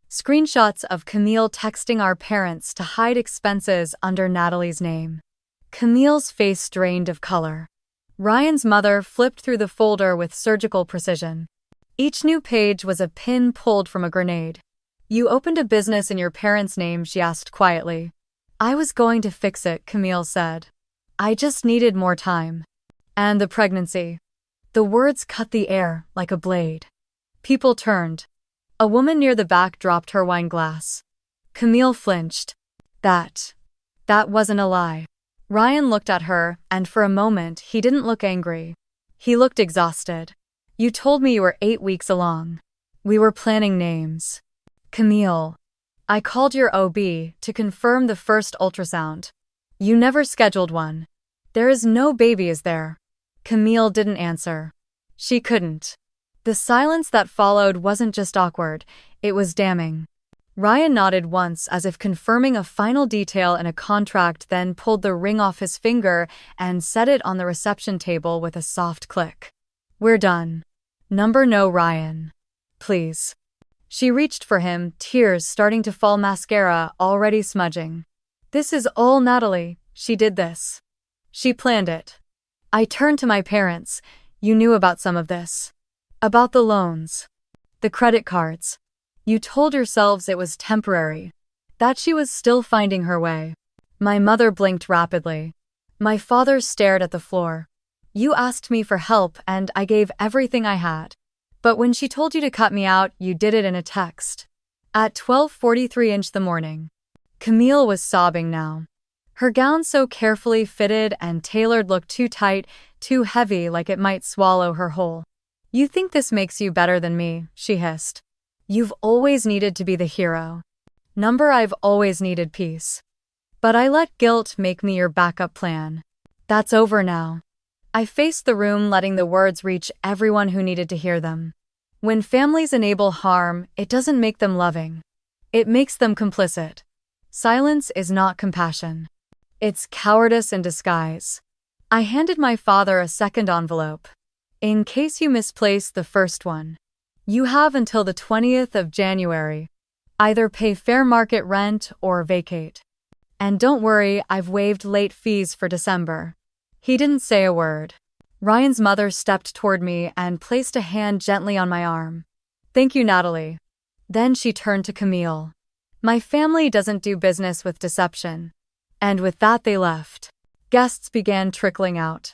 Screenshots of Camille texting our parents to hide expenses under Natalie's name. Camille's face drained of color. Ryan's mother flipped through the folder with surgical precision. Each new page was a pin pulled from a grenade. You opened a business in your parents' name, she asked quietly. I was going to fix it, Camille said. I just needed more time. And the pregnancy. The words cut the air like a blade. People turned. A woman near the back dropped her wine glass. Camille flinched. That wasn't a lie. Ryan looked at her, and for a moment he didn't look angry. He looked exhausted. You told me you were 8 weeks along. We were planning names. Camille. I called your OB to confirm the first ultrasound. You never scheduled one. There is no baby, is there? Camille didn't answer. She couldn't. The silence that followed wasn't just awkward, it was damning. Ryan nodded once as if confirming a final detail in a contract, then pulled the ring off his finger and set it on the reception table with a soft click. We're done. Number no, Ryan. Please. She reached for him, tears starting to fall, mascara already smudging. This is all Natalie. She did this. She planned it. I turned to my parents. You knew about some of this. About the loans. The credit cards. You told yourselves it was temporary. That she was still finding her way. My mother blinked rapidly. My father stared at the floor. You asked me for help and I gave everything I had. But when she told you to cut me out, you did it in a text. At 12:43 in the morning. Camille was sobbing now. Her gown, so carefully fitted and tailored, looked too tight, too heavy, like it might swallow her whole. You think this makes you better than me, she hissed. You've always needed to be the hero. Number, I've always needed peace. But I let guilt make me your backup plan. That's over now. I faced the room, letting the words reach everyone who needed to hear them. When families enable harm, it doesn't make them loving. It makes them complicit. Silence is not compassion. It's cowardice in disguise. I handed my father a second envelope. In case you misplaced the first one. You have until the 20th of January. Either pay fair market rent or vacate. And don't worry, I've waived late fees for December. He didn't say a word. Ryan's mother stepped toward me and placed a hand gently on my arm. Thank you, Natalie. Then she turned to Camille. My family doesn't do business with deception. And with that they left. Guests began trickling out.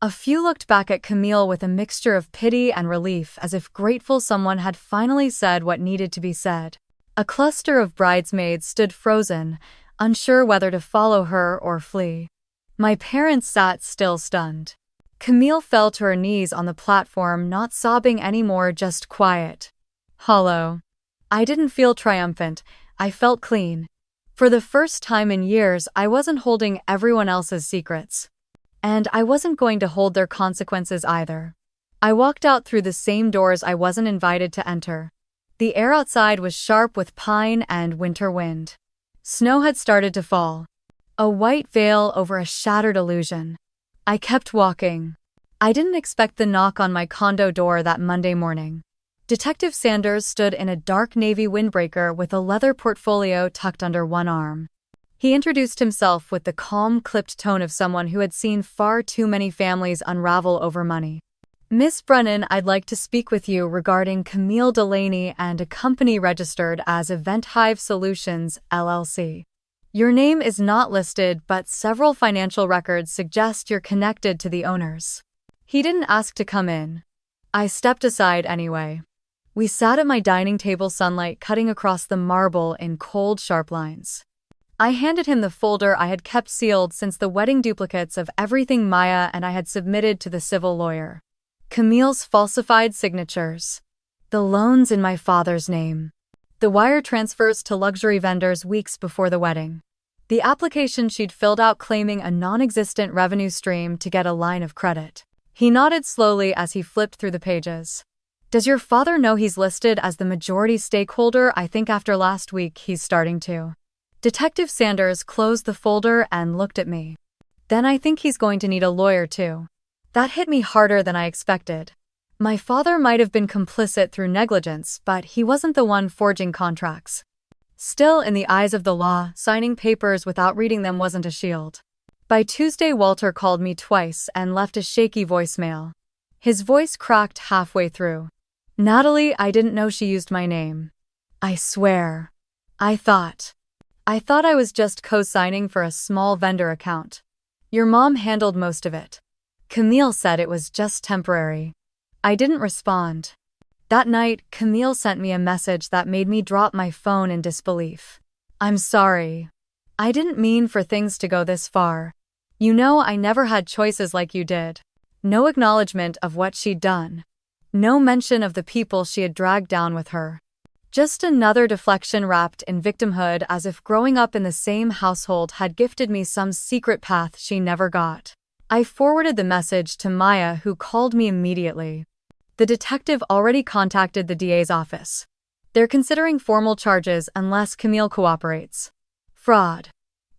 A few looked back at Camille with a mixture of pity and relief, as if grateful someone had finally said what needed to be said. A cluster of bridesmaids stood frozen, unsure whether to follow her or flee. My parents sat still, stunned. Camille fell to her knees on the platform, not sobbing anymore, just quiet. Hollow. I didn't feel triumphant, I felt clean. For the first time in years, I wasn't holding everyone else's secrets. And I wasn't going to hold their consequences either. I walked out through the same doors I wasn't invited to enter. The air outside was sharp with pine and winter wind. Snow had started to fall. A white veil over a shattered illusion. I kept walking. I didn't expect the knock on my condo door that Monday morning. Detective Sanders stood in a dark navy windbreaker with a leather portfolio tucked under one arm. He introduced himself with the calm, clipped tone of someone who had seen far too many families unravel over money. Miss Brennan, I'd like to speak with you regarding Camille Delaney and a company registered as Event Hive Solutions, LLC. Your name is not listed, but several financial records suggest you're connected to the owners. He didn't ask to come in. I stepped aside anyway. We sat at my dining table, sunlight cutting across the marble in cold, sharp lines. I handed him the folder I had kept sealed since the wedding duplicates of everything Maya and I had submitted to the civil lawyer. Camille's falsified signatures. The loans in my father's name. The wire transfers to luxury vendors weeks before the wedding. The application she'd filled out claiming a non-existent revenue stream to get a line of credit. He nodded slowly as he flipped through the pages. Does your father know he's listed as the majority stakeholder? I think after last week he's starting to. Detective Sanders closed the folder and looked at me. Then I think he's going to need a lawyer too. That hit me harder than I expected. My father might have been complicit through negligence, but he wasn't the one forging contracts. Still, in the eyes of the law, signing papers without reading them wasn't a shield. By Tuesday, Walter called me twice and left a shaky voicemail. His voice cracked halfway through. Natalie, I didn't know she used my name. I swear. I thought I was just co-signing for a small vendor account. Your mom handled most of it. Camille said it was just temporary. I didn't respond. That night, Camille sent me a message that made me drop my phone in disbelief. I'm sorry. I didn't mean for things to go this far. You know, I never had choices like you did. No acknowledgement of what she'd done. No mention of the people she had dragged down with her. Just another deflection wrapped in victimhood, as if growing up in the same household had gifted me some secret path she never got. I forwarded the message to Maya, who called me immediately. The detective already contacted the DA's office. They're considering formal charges unless Camille cooperates. Fraud.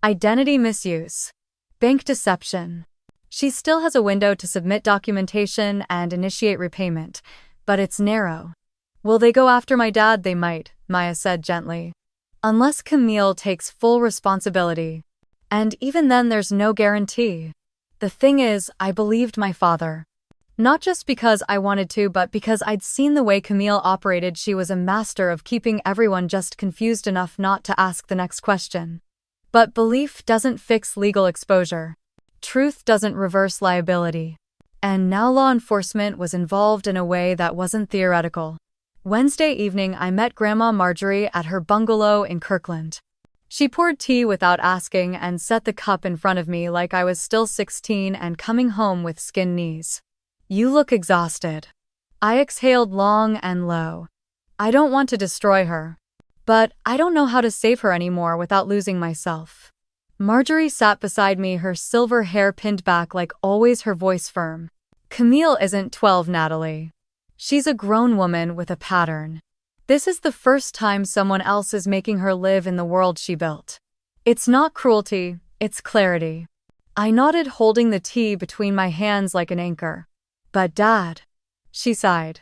Identity misuse. Bank deception. She still has a window to submit documentation and initiate repayment, but it's narrow. Will they go after my dad? They might, Maya said gently. Unless Camille takes full responsibility. And even then there's no guarantee. The thing is, I believed my father. Not just because I wanted to, but because I'd seen the way Camille operated. She was a master of keeping everyone just confused enough not to ask the next question. But belief doesn't fix legal exposure. Truth doesn't reverse liability. And now law enforcement was involved in a way that wasn't theoretical. Wednesday evening, I met Grandma Marjorie at her bungalow in Kirkland. She poured tea without asking and set the cup in front of me like I was still 16 and coming home with skinned knees. You look exhausted. I exhaled long and low. I don't want to destroy her. But I don't know how to save her anymore without losing myself. Marjorie sat beside me, her silver hair pinned back like always, her voice firm. Camille isn't 12, Natalie. She's a grown woman with a pattern. This is the first time someone else is making her live in the world she built. It's not cruelty, it's clarity. I nodded, holding the tea between my hands like an anchor. But Dad, she sighed.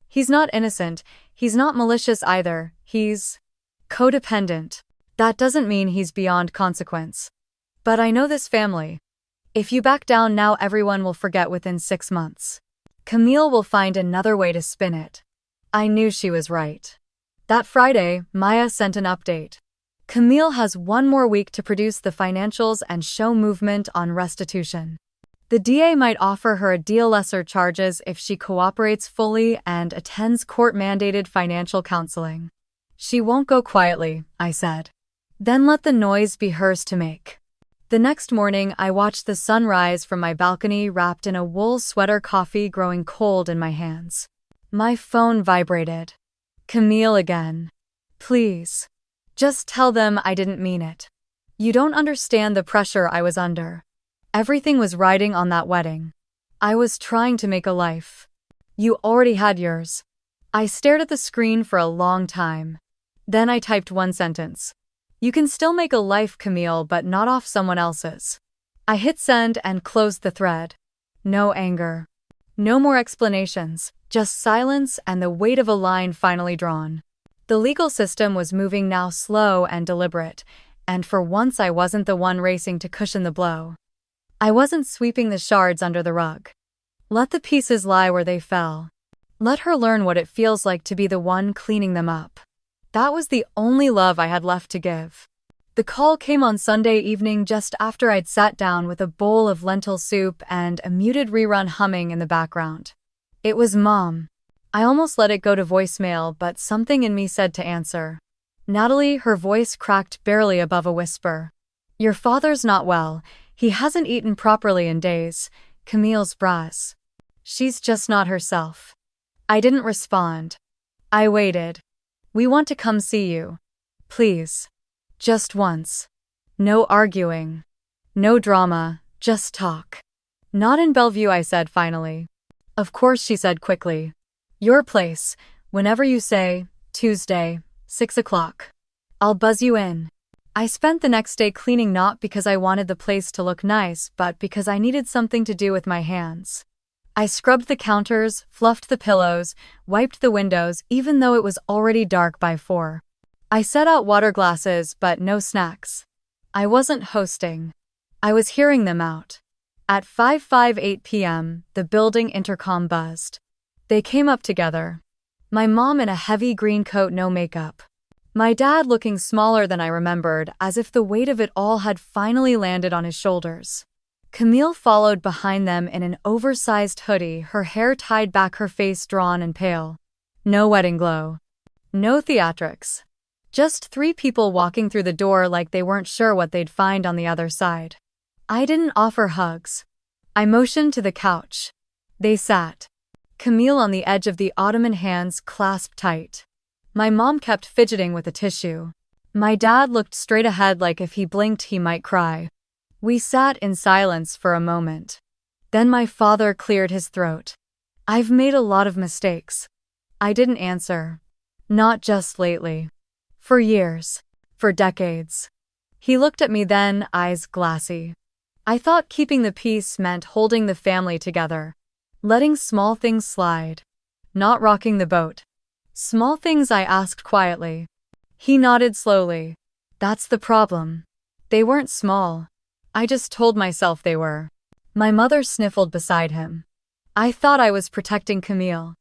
He's not innocent, he's not malicious either, he's codependent. That doesn't mean he's beyond consequence. But I know this family. If you back down now, everyone will forget within 6 months. Camille will find another way to spin it. I knew she was right. That Friday, Maya sent an update. Camille has 1 more week to produce the financials and show movement on restitution. The DA might offer her a deal, lesser charges, if she cooperates fully and attends court-mandated financial counseling. She won't go quietly, I said. Then let the noise be hers to make. The next morning, I watched the sun rise from my balcony, wrapped in a wool sweater, coffee growing cold in my hands. My phone vibrated. Camille again. Please. Just tell them I didn't mean it. You don't understand the pressure I was under. Everything was riding on that wedding. I was trying to make a life. You already had yours. I stared at the screen for a long time. Then I typed 1 sentence. You can still make a life, Camille, but not off someone else's. I hit send and closed the thread. No anger. No more explanations, just silence and the weight of a line finally drawn. The legal system was moving now, slow and deliberate, and for once I wasn't the one racing to cushion the blow. I wasn't sweeping the shards under the rug. Let the pieces lie where they fell. Let her learn what it feels like to be the one cleaning them up. That was the only love I had left to give. The call came on Sunday evening just after I'd sat down with a bowl of lentil soup and a muted rerun humming in the background. It was Mom. I almost let it go to voicemail, but something in me said to answer. Natalie, her voice cracked barely above a whisper. Your father's not well. He hasn't eaten properly in days. Camille's bras. She's just not herself. I didn't respond. I waited. We want to come see you. Please. Just once. No arguing. No drama, just talk. Not in Bellevue, I said finally. Of course, she said quickly. Your place, whenever you say, Tuesday, 6 o'clock. I'll buzz you in. I spent the next day cleaning, not because I wanted the place to look nice, but because I needed something to do with my hands. I scrubbed the counters, fluffed the pillows, wiped the windows, even though it was already dark by 4. I set out water glasses, but no snacks. I wasn't hosting. I was hearing them out. At 5:58 p.m., the building intercom buzzed. They came up together. My mom in a heavy green coat, no makeup. My dad looking smaller than I remembered, as if the weight of it all had finally landed on his shoulders. Camille followed behind them in an oversized hoodie, her hair tied back, her face drawn and pale. No wedding glow. No theatrics. Just 3 people walking through the door like they weren't sure what they'd find on the other side. I didn't offer hugs. I motioned to the couch. They sat. Camille on the edge of the ottoman, hands clasped tight. My mom kept fidgeting with a tissue. My dad looked straight ahead like if he blinked he might cry. We sat in silence for a moment. Then my father cleared his throat. I've made a lot of mistakes. I didn't answer. Not just lately. For years. For decades. He looked at me then, eyes glassy. I thought keeping the peace meant holding the family together. Letting small things slide. Not rocking the boat. Small things, I asked quietly. He nodded slowly. That's the problem. They weren't small. I just told myself they were. My mother sniffled beside him. I thought I was protecting Camille.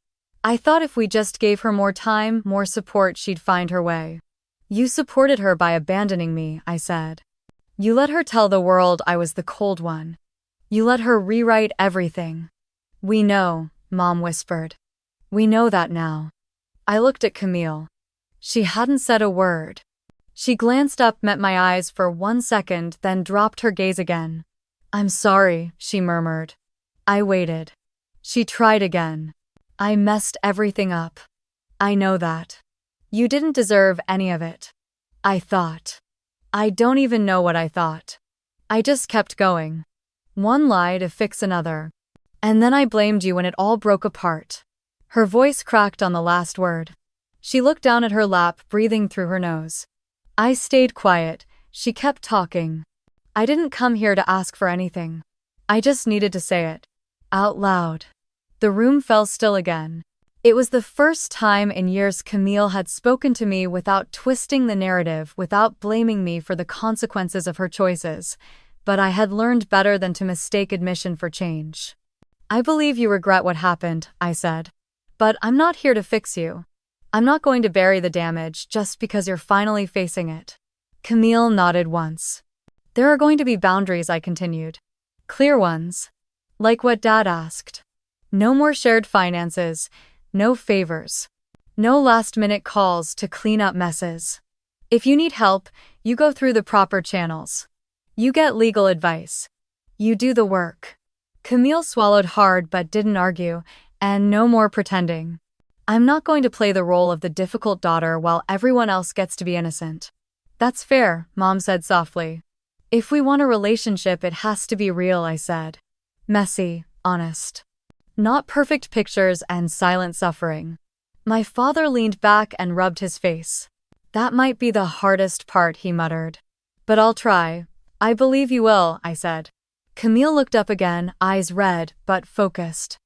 I thought if we just gave her more time, more support, she'd find her way. You supported her by abandoning me, I said. You let her tell the world I was the cold one. You let her rewrite everything. We know, Mom whispered. We know that now. I looked at Camille. She hadn't said a word. She glanced up, met my eyes for 1 second, then dropped her gaze again. I'm sorry, she murmured. I waited. She tried again. I messed everything up. I know that. You didn't deserve any of it. I thought. I don't even know what I thought. I just kept going. One lie to fix another. And then I blamed you when it all broke apart. Her voice cracked on the last word. She looked down at her lap, breathing through her nose. I stayed quiet. She kept talking. I didn't come here to ask for anything. I just needed to say it. Out loud. The room fell still again. It was the first time in years Camille had spoken to me without twisting the narrative, without blaming me for the consequences of her choices, but I had learned better than to mistake admission for change. I believe you regret what happened, I said. But I'm not here to fix you. I'm not going to bury the damage just because you're finally facing it. Camille nodded once. There are going to be boundaries, I continued. Clear ones. Like what Dad asked. No more shared finances. No favors. No last-minute calls to clean up messes. If you need help, you go through the proper channels. You get legal advice. You do the work. Camille swallowed hard but didn't argue, and no more pretending. I'm not going to play the role of the difficult daughter while everyone else gets to be innocent. That's fair, Mom said softly. If we want a relationship, it has to be real, I said. Messy, honest. Not perfect pictures and silent suffering. My father leaned back and rubbed his face. That might be the hardest part, he muttered. But I'll try. I believe you will, I said. Camille looked up again, eyes red, but focused.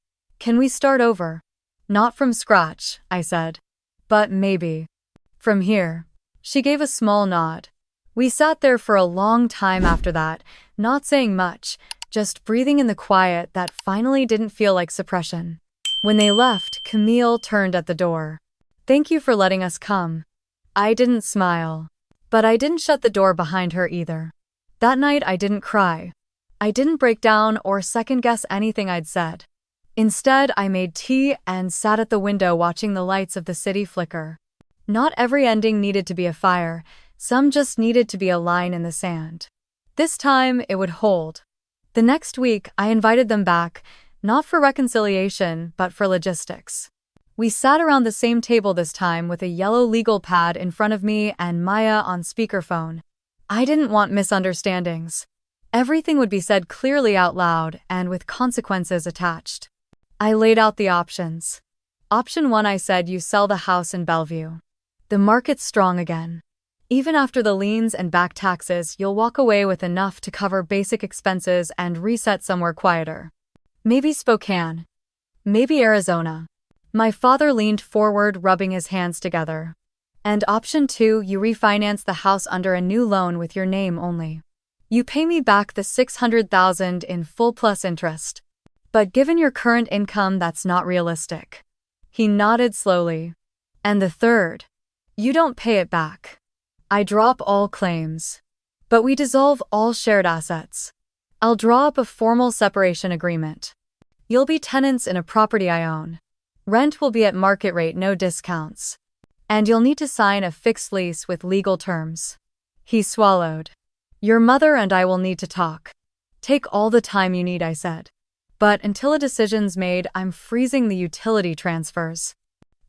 Can we start over? Not from scratch, I said. But maybe. From here. She gave a small nod. We sat there for a long time after that, not saying much, just breathing in the quiet that finally didn't feel like suppression. When they left, Camille turned at the door. Thank you for letting us come. I didn't smile. But I didn't shut the door behind her either. That night I didn't cry. I didn't break down or second-guess anything I'd said. Instead, I made tea and sat at the window watching the lights of the city flicker. Not every ending needed to be a fire, some just needed to be a line in the sand. This time, it would hold. The next week, I invited them back, not for reconciliation, but for logistics. We sat around the same table this time with a yellow legal pad in front of me and Maya on speakerphone. I didn't want misunderstandings. Everything would be said clearly out loud and with consequences attached. I laid out the options. Option 1, I said, you sell the house in Bellevue. The market's strong again. Even after the liens and back taxes, you'll walk away with enough to cover basic expenses and reset somewhere quieter. Maybe Spokane. Maybe Arizona. My father leaned forward, rubbing his hands together. And option 2, you refinance the house under a new loan with your name only. You pay me back the $600,000 in full plus interest. But given your current income, that's not realistic. He nodded slowly. And the third, you don't pay it back. I drop all claims. But we dissolve all shared assets. I'll draw up a formal separation agreement. You'll be tenants in a property I own. Rent will be at market rate, no discounts. And you'll need to sign a fixed lease with legal terms. He swallowed. Your mother and I will need to talk. Take all the time you need, I said. But until a decision's made, I'm freezing the utility transfers.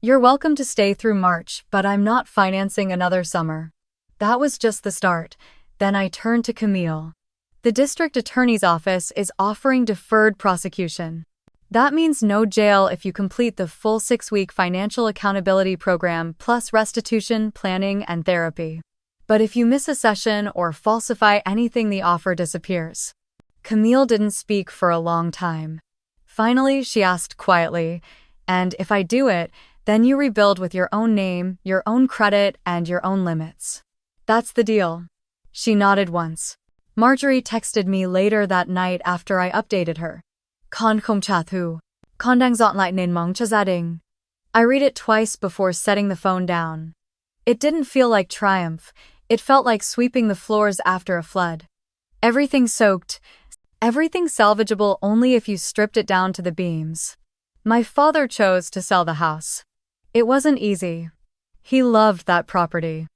You're welcome to stay through March, but I'm not financing another summer. That was just the start. Then I turned to Camille. The district attorney's office is offering deferred prosecution. That means no jail if you complete the full 6-week financial accountability program plus restitution, planning, and therapy. But if you miss a session or falsify anything, the offer disappears. Camille didn't speak for a long time. Finally, she asked quietly, and if I do it, then you rebuild with your own name, your own credit, and your own limits. That's the deal. She nodded once. Marjorie texted me later that night after I updated her. Con không trả thù. Con đang dọn lại nền móng cho gia đình. I read it twice before setting the phone down. It didn't feel like triumph. It felt like sweeping the floors after a flood. Everything soaked. Everything salvageable only if you stripped it down to the beams. My father chose to sell the house. It wasn't easy. He loved that property.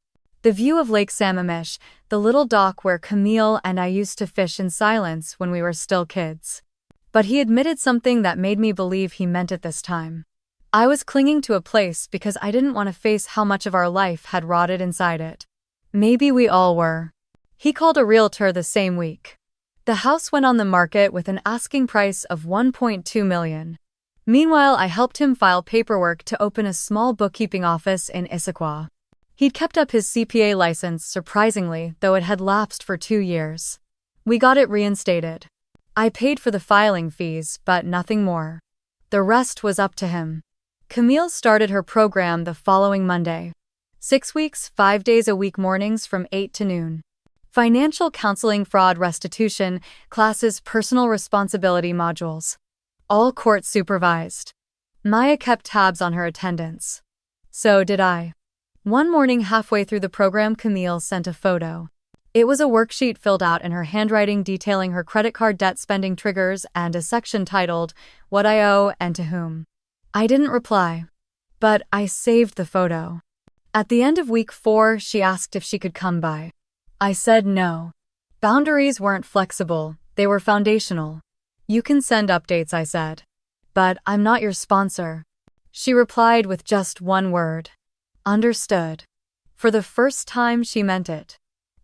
The view of Lake Sammamish, the little dock where Camille and I used to fish in silence when we were still kids. But he admitted something that made me believe he meant it this time. I was clinging to a place because I didn't want to face how much of our life had rotted inside it. Maybe we all were. He called a realtor the same week. The house went on the market with an asking price of $1.2 million. Meanwhile, I helped him file paperwork to open a small bookkeeping office in Issaquah. He'd kept up his CPA license surprisingly, though it had lapsed for 2 years. We got it reinstated. I paid for the filing fees, but nothing more. The rest was up to him. Camille started her program the following Monday. 6 weeks, 5 days a week, mornings from 8 to noon. Financial counseling, fraud restitution, classes, personal responsibility modules. All court supervised. Maya kept tabs on her attendance. So did I. One morning halfway through the program, Camille sent a photo. It was a worksheet filled out in her handwriting detailing her credit card debt, spending triggers, and a section titled, What I Owe and to Whom. I didn't reply. But I saved the photo. At the end of week 4, she asked if she could come by. I said no. Boundaries weren't flexible, they were foundational. You can send updates, I said. But I'm not your sponsor. She replied with just one word. Understood. For the first time, she meant it.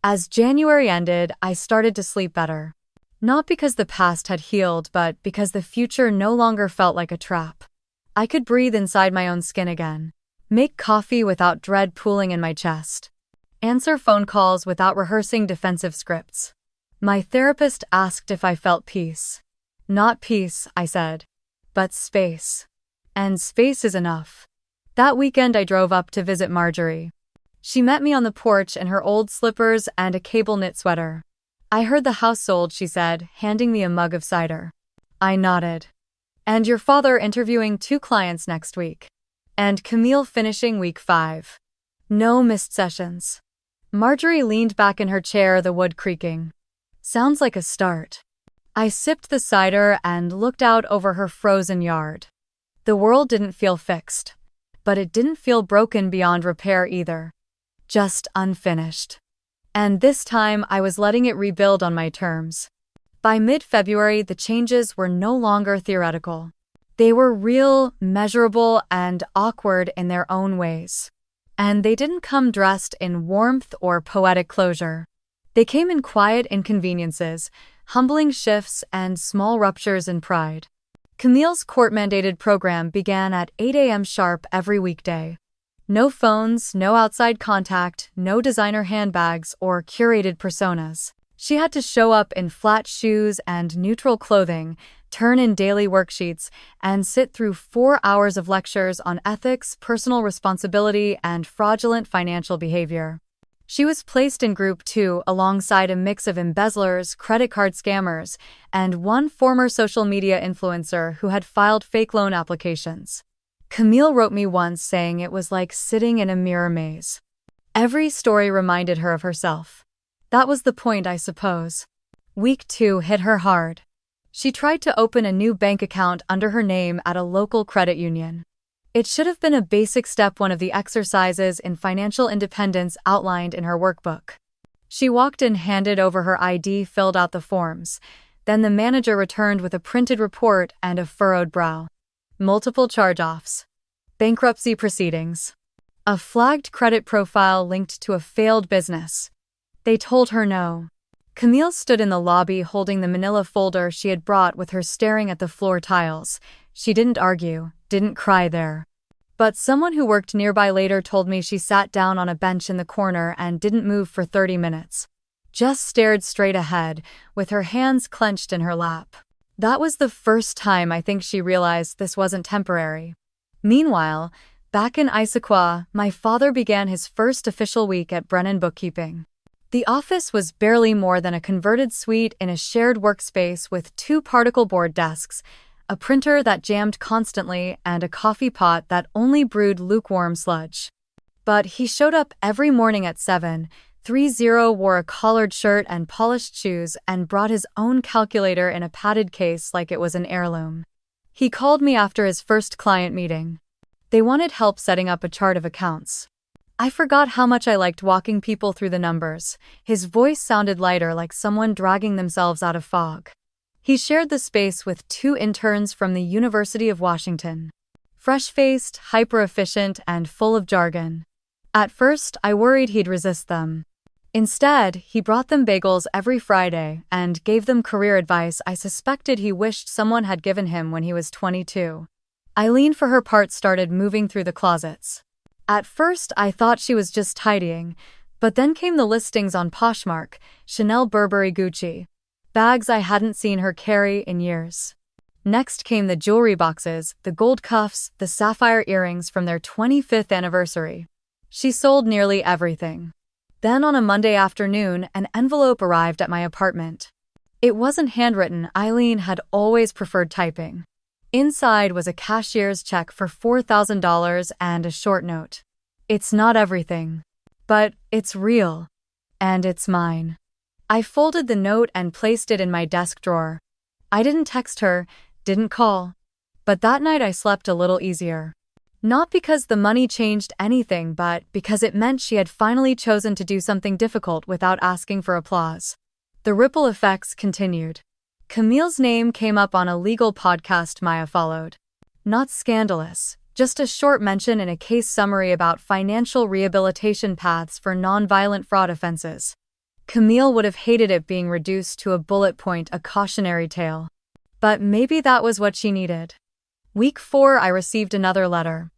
As January ended, I started to sleep better. Not because the past had healed, but because the future no longer felt like a trap. I could breathe inside my own skin again. Make coffee without dread pooling in my chest. Answer phone calls without rehearsing defensive scripts. My therapist asked if I felt peace. Not peace, I said. but space. And space is enough. That weekend I drove up to visit Marjorie. She met me on the porch in her old slippers and a cable knit sweater. "I heard the house sold," she said, handing me a mug of cider. I nodded. "And your father interviewing 2 clients next week. And Camille finishing week 5. No missed sessions." Marjorie leaned back in her chair, the wood creaking. "Sounds like a start." I sipped the cider and looked out over her frozen yard. The world didn't feel fixed, but it didn't feel broken beyond repair either. Just unfinished. And this time I was letting it rebuild on my terms. By mid-February, the changes were no longer theoretical. They were real, measurable, and awkward in their own ways. And they didn't come dressed in warmth or poetic closure. They came in quiet inconveniences, humbling shifts, and small ruptures in pride. Camille's court-mandated program began at 8 a.m. sharp every weekday. No phones, no outside contact, no designer handbags or curated personas. She had to show up in flat shoes and neutral clothing, turn in daily worksheets, and sit through 4 hours of lectures on ethics, personal responsibility, and fraudulent financial behavior. She was placed in Group 2 alongside a mix of embezzlers, credit card scammers, and one former social media influencer who had filed fake loan applications. Camille wrote me once saying it was like sitting in a mirror maze. Every story reminded her of herself. That was the point, I suppose. Week 2 hit her hard. She tried to open a new bank account under her name at a local credit union. It should have been a basic step, one of the exercises in financial independence outlined in her workbook. She walked in, handed over her ID, filled out the forms. Then the manager returned with a printed report and a furrowed brow. Multiple charge-offs. Bankruptcy proceedings. A flagged credit profile linked to a failed business. They told her no. Camille stood in the lobby holding the manila folder she had brought with her, staring at the floor tiles. She didn't argue, didn't cry there. But someone who worked nearby later told me she sat down on a bench in the corner and didn't move for 30 minutes. Just stared straight ahead, with her hands clenched in her lap. That was the first time I think she realized this wasn't temporary. Meanwhile, back in Issaquah, my father began his first official week at Brennan Bookkeeping. The office was barely more than a converted suite in a shared workspace with 2 particle board desks, a printer that jammed constantly, and a coffee pot that only brewed lukewarm sludge. But he showed up every morning at 7:30, wore a collared shirt and polished shoes, and brought his own calculator in a padded case like it was an heirloom. He called me after his first client meeting. They wanted help setting up a chart of accounts. I forgot how much I liked walking people through the numbers. His voice sounded lighter, like someone dragging themselves out of fog. He shared the space with 2 interns from the University of Washington. Fresh-faced, hyper-efficient, and full of jargon. At first, I worried he'd resist them. Instead, he brought them bagels every Friday and gave them career advice I suspected he wished someone had given him when he was 22. Eileen, for her part, started moving through the closets. At first, I thought she was just tidying, but then came the listings on Poshmark, Chanel, Burberry, Gucci. Bags I hadn't seen her carry in years. Next came the jewelry boxes, the gold cuffs, the sapphire earrings from their 25th anniversary. She sold nearly everything. Then on a Monday afternoon, an envelope arrived at my apartment. It wasn't handwritten. Eileen had always preferred typing. Inside was a cashier's check for $4,000 and a short note. "It's not everything, but it's real. And it's mine." I folded the note and placed it in my desk drawer. I didn't text her, didn't call. But that night I slept a little easier. Not because the money changed anything, but because it meant she had finally chosen to do something difficult without asking for applause. The ripple effects continued. Camille's name came up on a legal podcast Maya followed. Not scandalous, just a short mention in a case summary about financial rehabilitation paths for nonviolent fraud offenses. Camille would have hated it being reduced to a bullet point, a cautionary tale. But maybe that was what she needed. Week 4, I received another letter.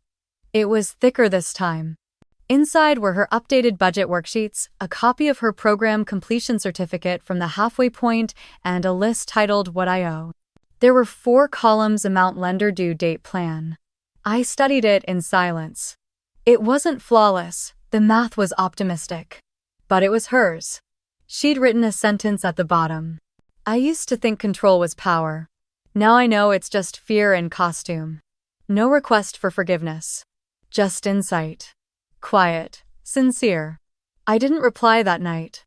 It was thicker this time. Inside were her updated budget worksheets, a copy of her program completion certificate from the halfway point, and a list titled "What I Owe." There were 4 columns: amount, lender, due date, plan. I studied it in silence. It wasn't flawless, the math was optimistic. But it was hers. She'd written a sentence at the bottom. I used to think control was power. Now I know it's just fear in costume. No request for forgiveness. Just insight. Quiet. Sincere. I didn't reply that night.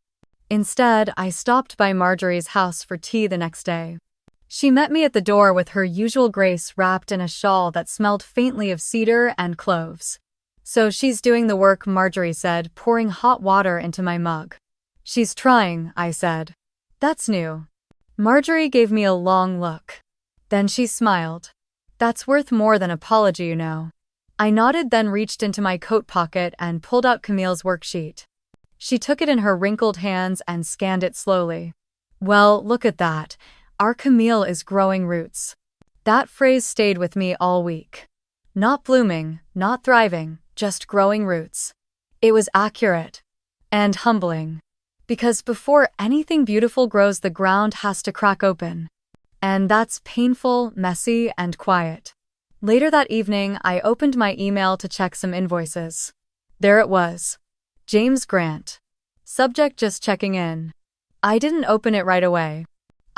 Instead, I stopped by Marjorie's house for tea the next day. She met me at the door with her usual grace, wrapped in a shawl that smelled faintly of cedar and cloves. "So she's doing the work," Marjorie said, pouring hot water into my mug. "She's trying," I said. "That's new." Marjorie gave me a long look. Then she smiled. "That's worth more than apology, you know." I nodded, then reached into my coat pocket and pulled out Camille's worksheet. She took it in her wrinkled hands and scanned it slowly. "Well, look at that. Our Camille is growing roots." That phrase stayed with me all week. Not blooming, not thriving, just growing roots. It was accurate. And humbling. Because before anything beautiful grows, the ground has to crack open. And that's painful, messy, and quiet. Later that evening, I opened my email to check some invoices. There it was. James Grant. Subject: just checking in. I didn't open it right away.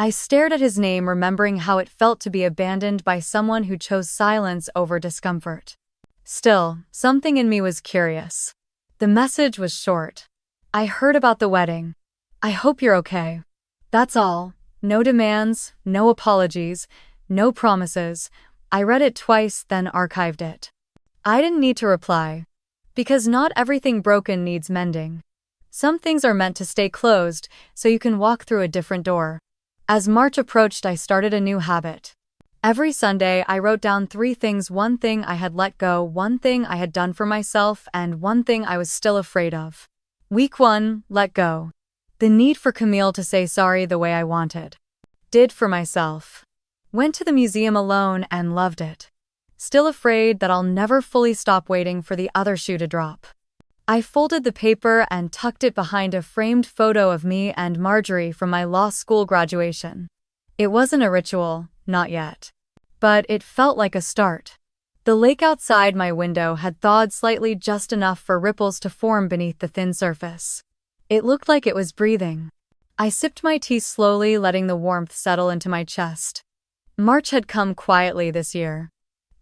I stared at his name, remembering how it felt to be abandoned by someone who chose silence over discomfort. Still, something in me was curious. The message was short. "I heard about the wedding. I hope you're okay." That's all. No demands, no apologies, no promises. I read it twice, then archived it. I didn't need to reply. Because not everything broken needs mending. Some things are meant to stay closed, so you can walk through a different door. As March approached, I started a new habit. Every Sunday, I wrote down 3 things: 1 thing I had let go, 1 thing I had done for myself, and 1 thing I was still afraid of. Week 1, let go. The need for Camille to say sorry the way I wanted. Did for myself. Went to the museum alone and loved it. Still afraid that I'll never fully stop, waiting for the other shoe to drop. I folded the paper and tucked it behind a framed photo of me and Marjorie from my law school graduation. It wasn't a ritual, not yet. But it felt like a start. The lake outside my window had thawed slightly, just enough for ripples to form beneath the thin surface. It looked like it was breathing. I sipped my tea slowly, letting the warmth settle into my chest. March had come quietly this year.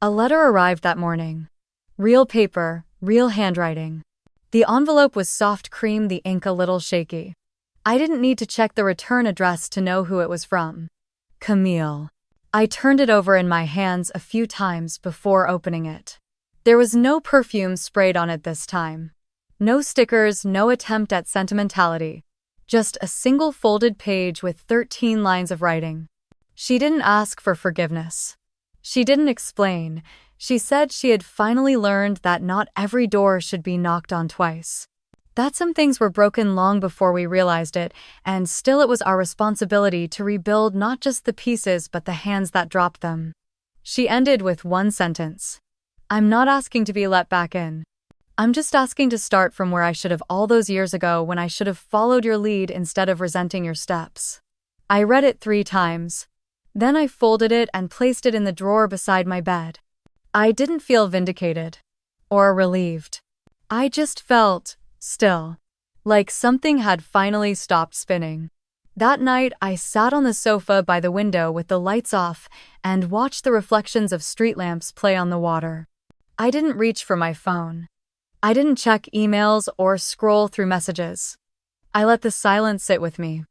A letter arrived that morning. Real paper, real handwriting. The envelope was soft cream, the ink a little shaky. I didn't need to check the return address to know who it was from. Camille. I turned it over in my hands a few times before opening it. There was no perfume sprayed on it this time. No stickers, no attempt at sentimentality. Just a single folded page with 13 lines of writing. She didn't ask for forgiveness. She didn't explain. She said she had finally learned that not every door should be knocked on twice. That some things were broken long before we realized it, and still it was our responsibility to rebuild not just the pieces but the hands that dropped them. She ended with 1 sentence. "I'm not asking to be let back in. I'm just asking to start from where I should have all those years ago, when I should have followed your lead instead of resenting your steps." I read it 3 times. Then I folded it and placed it in the drawer beside my bed. I didn't feel vindicated. Or relieved. I just felt still. Like something had finally stopped spinning. That night, I sat on the sofa by the window with the lights off and watched the reflections of street lamps play on the water. I didn't reach for my phone. I didn't check emails or scroll through messages. I let the silence sit with me.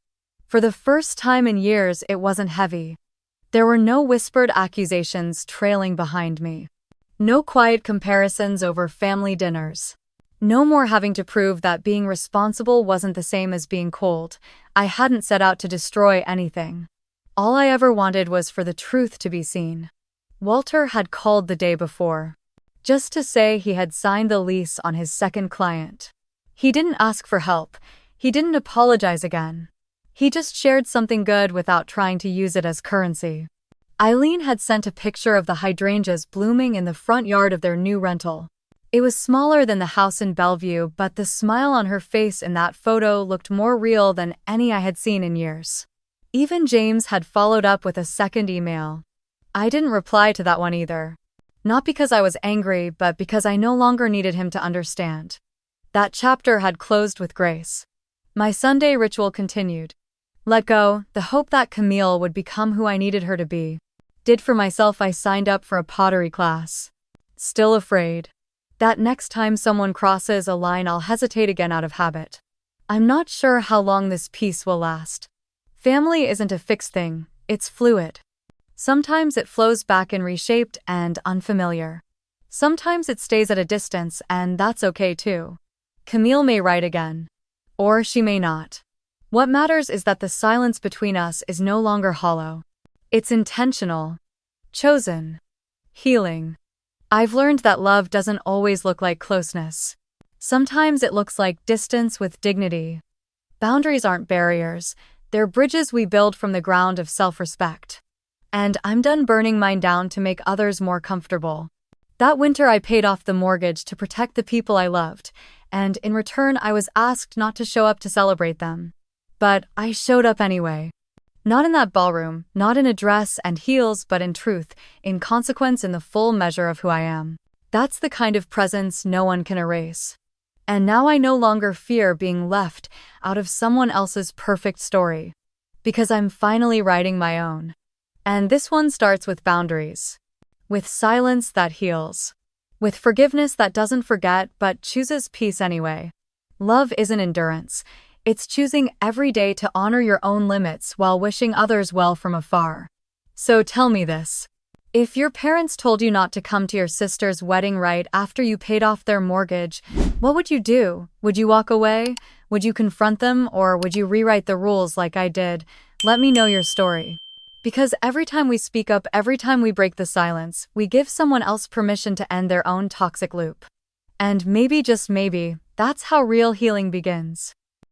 For the first time in years, it wasn't heavy. There were no whispered accusations trailing behind me. No quiet comparisons over family dinners. No more having to prove that being responsible wasn't the same as being cold. I hadn't set out to destroy anything. All I ever wanted was for the truth to be seen. Walter had called the day before. Just to say he had signed the lease on his second client. He didn't ask for help. He didn't apologize again. He just shared something good without trying to use it as currency. Eileen had sent a picture of the hydrangeas blooming in the front yard of their new rental. It was smaller than the house in Bellevue, but the smile on her face in that photo looked more real than any I had seen in years. Even James had followed up with a second email. I didn't reply to that one either. Not because I was angry, but because I no longer needed him to understand. That chapter had closed with grace. My Sunday ritual continued. Let go, the hope that Camille would become who I needed her to be. Did for myself, I signed up for a pottery class. Still afraid that next time someone crosses a line, I'll hesitate again out of habit. I'm not sure how long this peace will last. Family isn't a fixed thing, it's fluid. Sometimes it flows back in reshaped and unfamiliar. Sometimes it stays at a distance, and that's okay too. Camille may write again. Or she may not. What matters is that the silence between us is no longer hollow. It's intentional. Chosen. Healing. I've learned that love doesn't always look like closeness. Sometimes it looks like distance with dignity. Boundaries aren't barriers, they're bridges we build from the ground of self-respect. And I'm done burning mine down to make others more comfortable. That winter I paid off the mortgage to protect the people I loved, and in return I was asked not to show up to celebrate them. But I showed up anyway. Not in that ballroom, not in a dress and heels, but in truth, in consequence, in the full measure of who I am. That's the kind of presence no one can erase. And now I no longer fear being left out of someone else's perfect story. Because I'm finally writing my own. And this one starts with boundaries. With silence that heals. With forgiveness that doesn't forget but chooses peace anyway. Love isn't endurance. It's choosing every day to honor your own limits while wishing others well from afar. So tell me this. If your parents told you not to come to your sister's wedding right after you paid off their mortgage, what would you do? Would you walk away? Would you confront them? Or would you rewrite the rules like I did? Let me know your story. Because every time we speak up, every time we break the silence, we give someone else permission to end their own toxic loop. And maybe, just maybe, that's how real healing begins.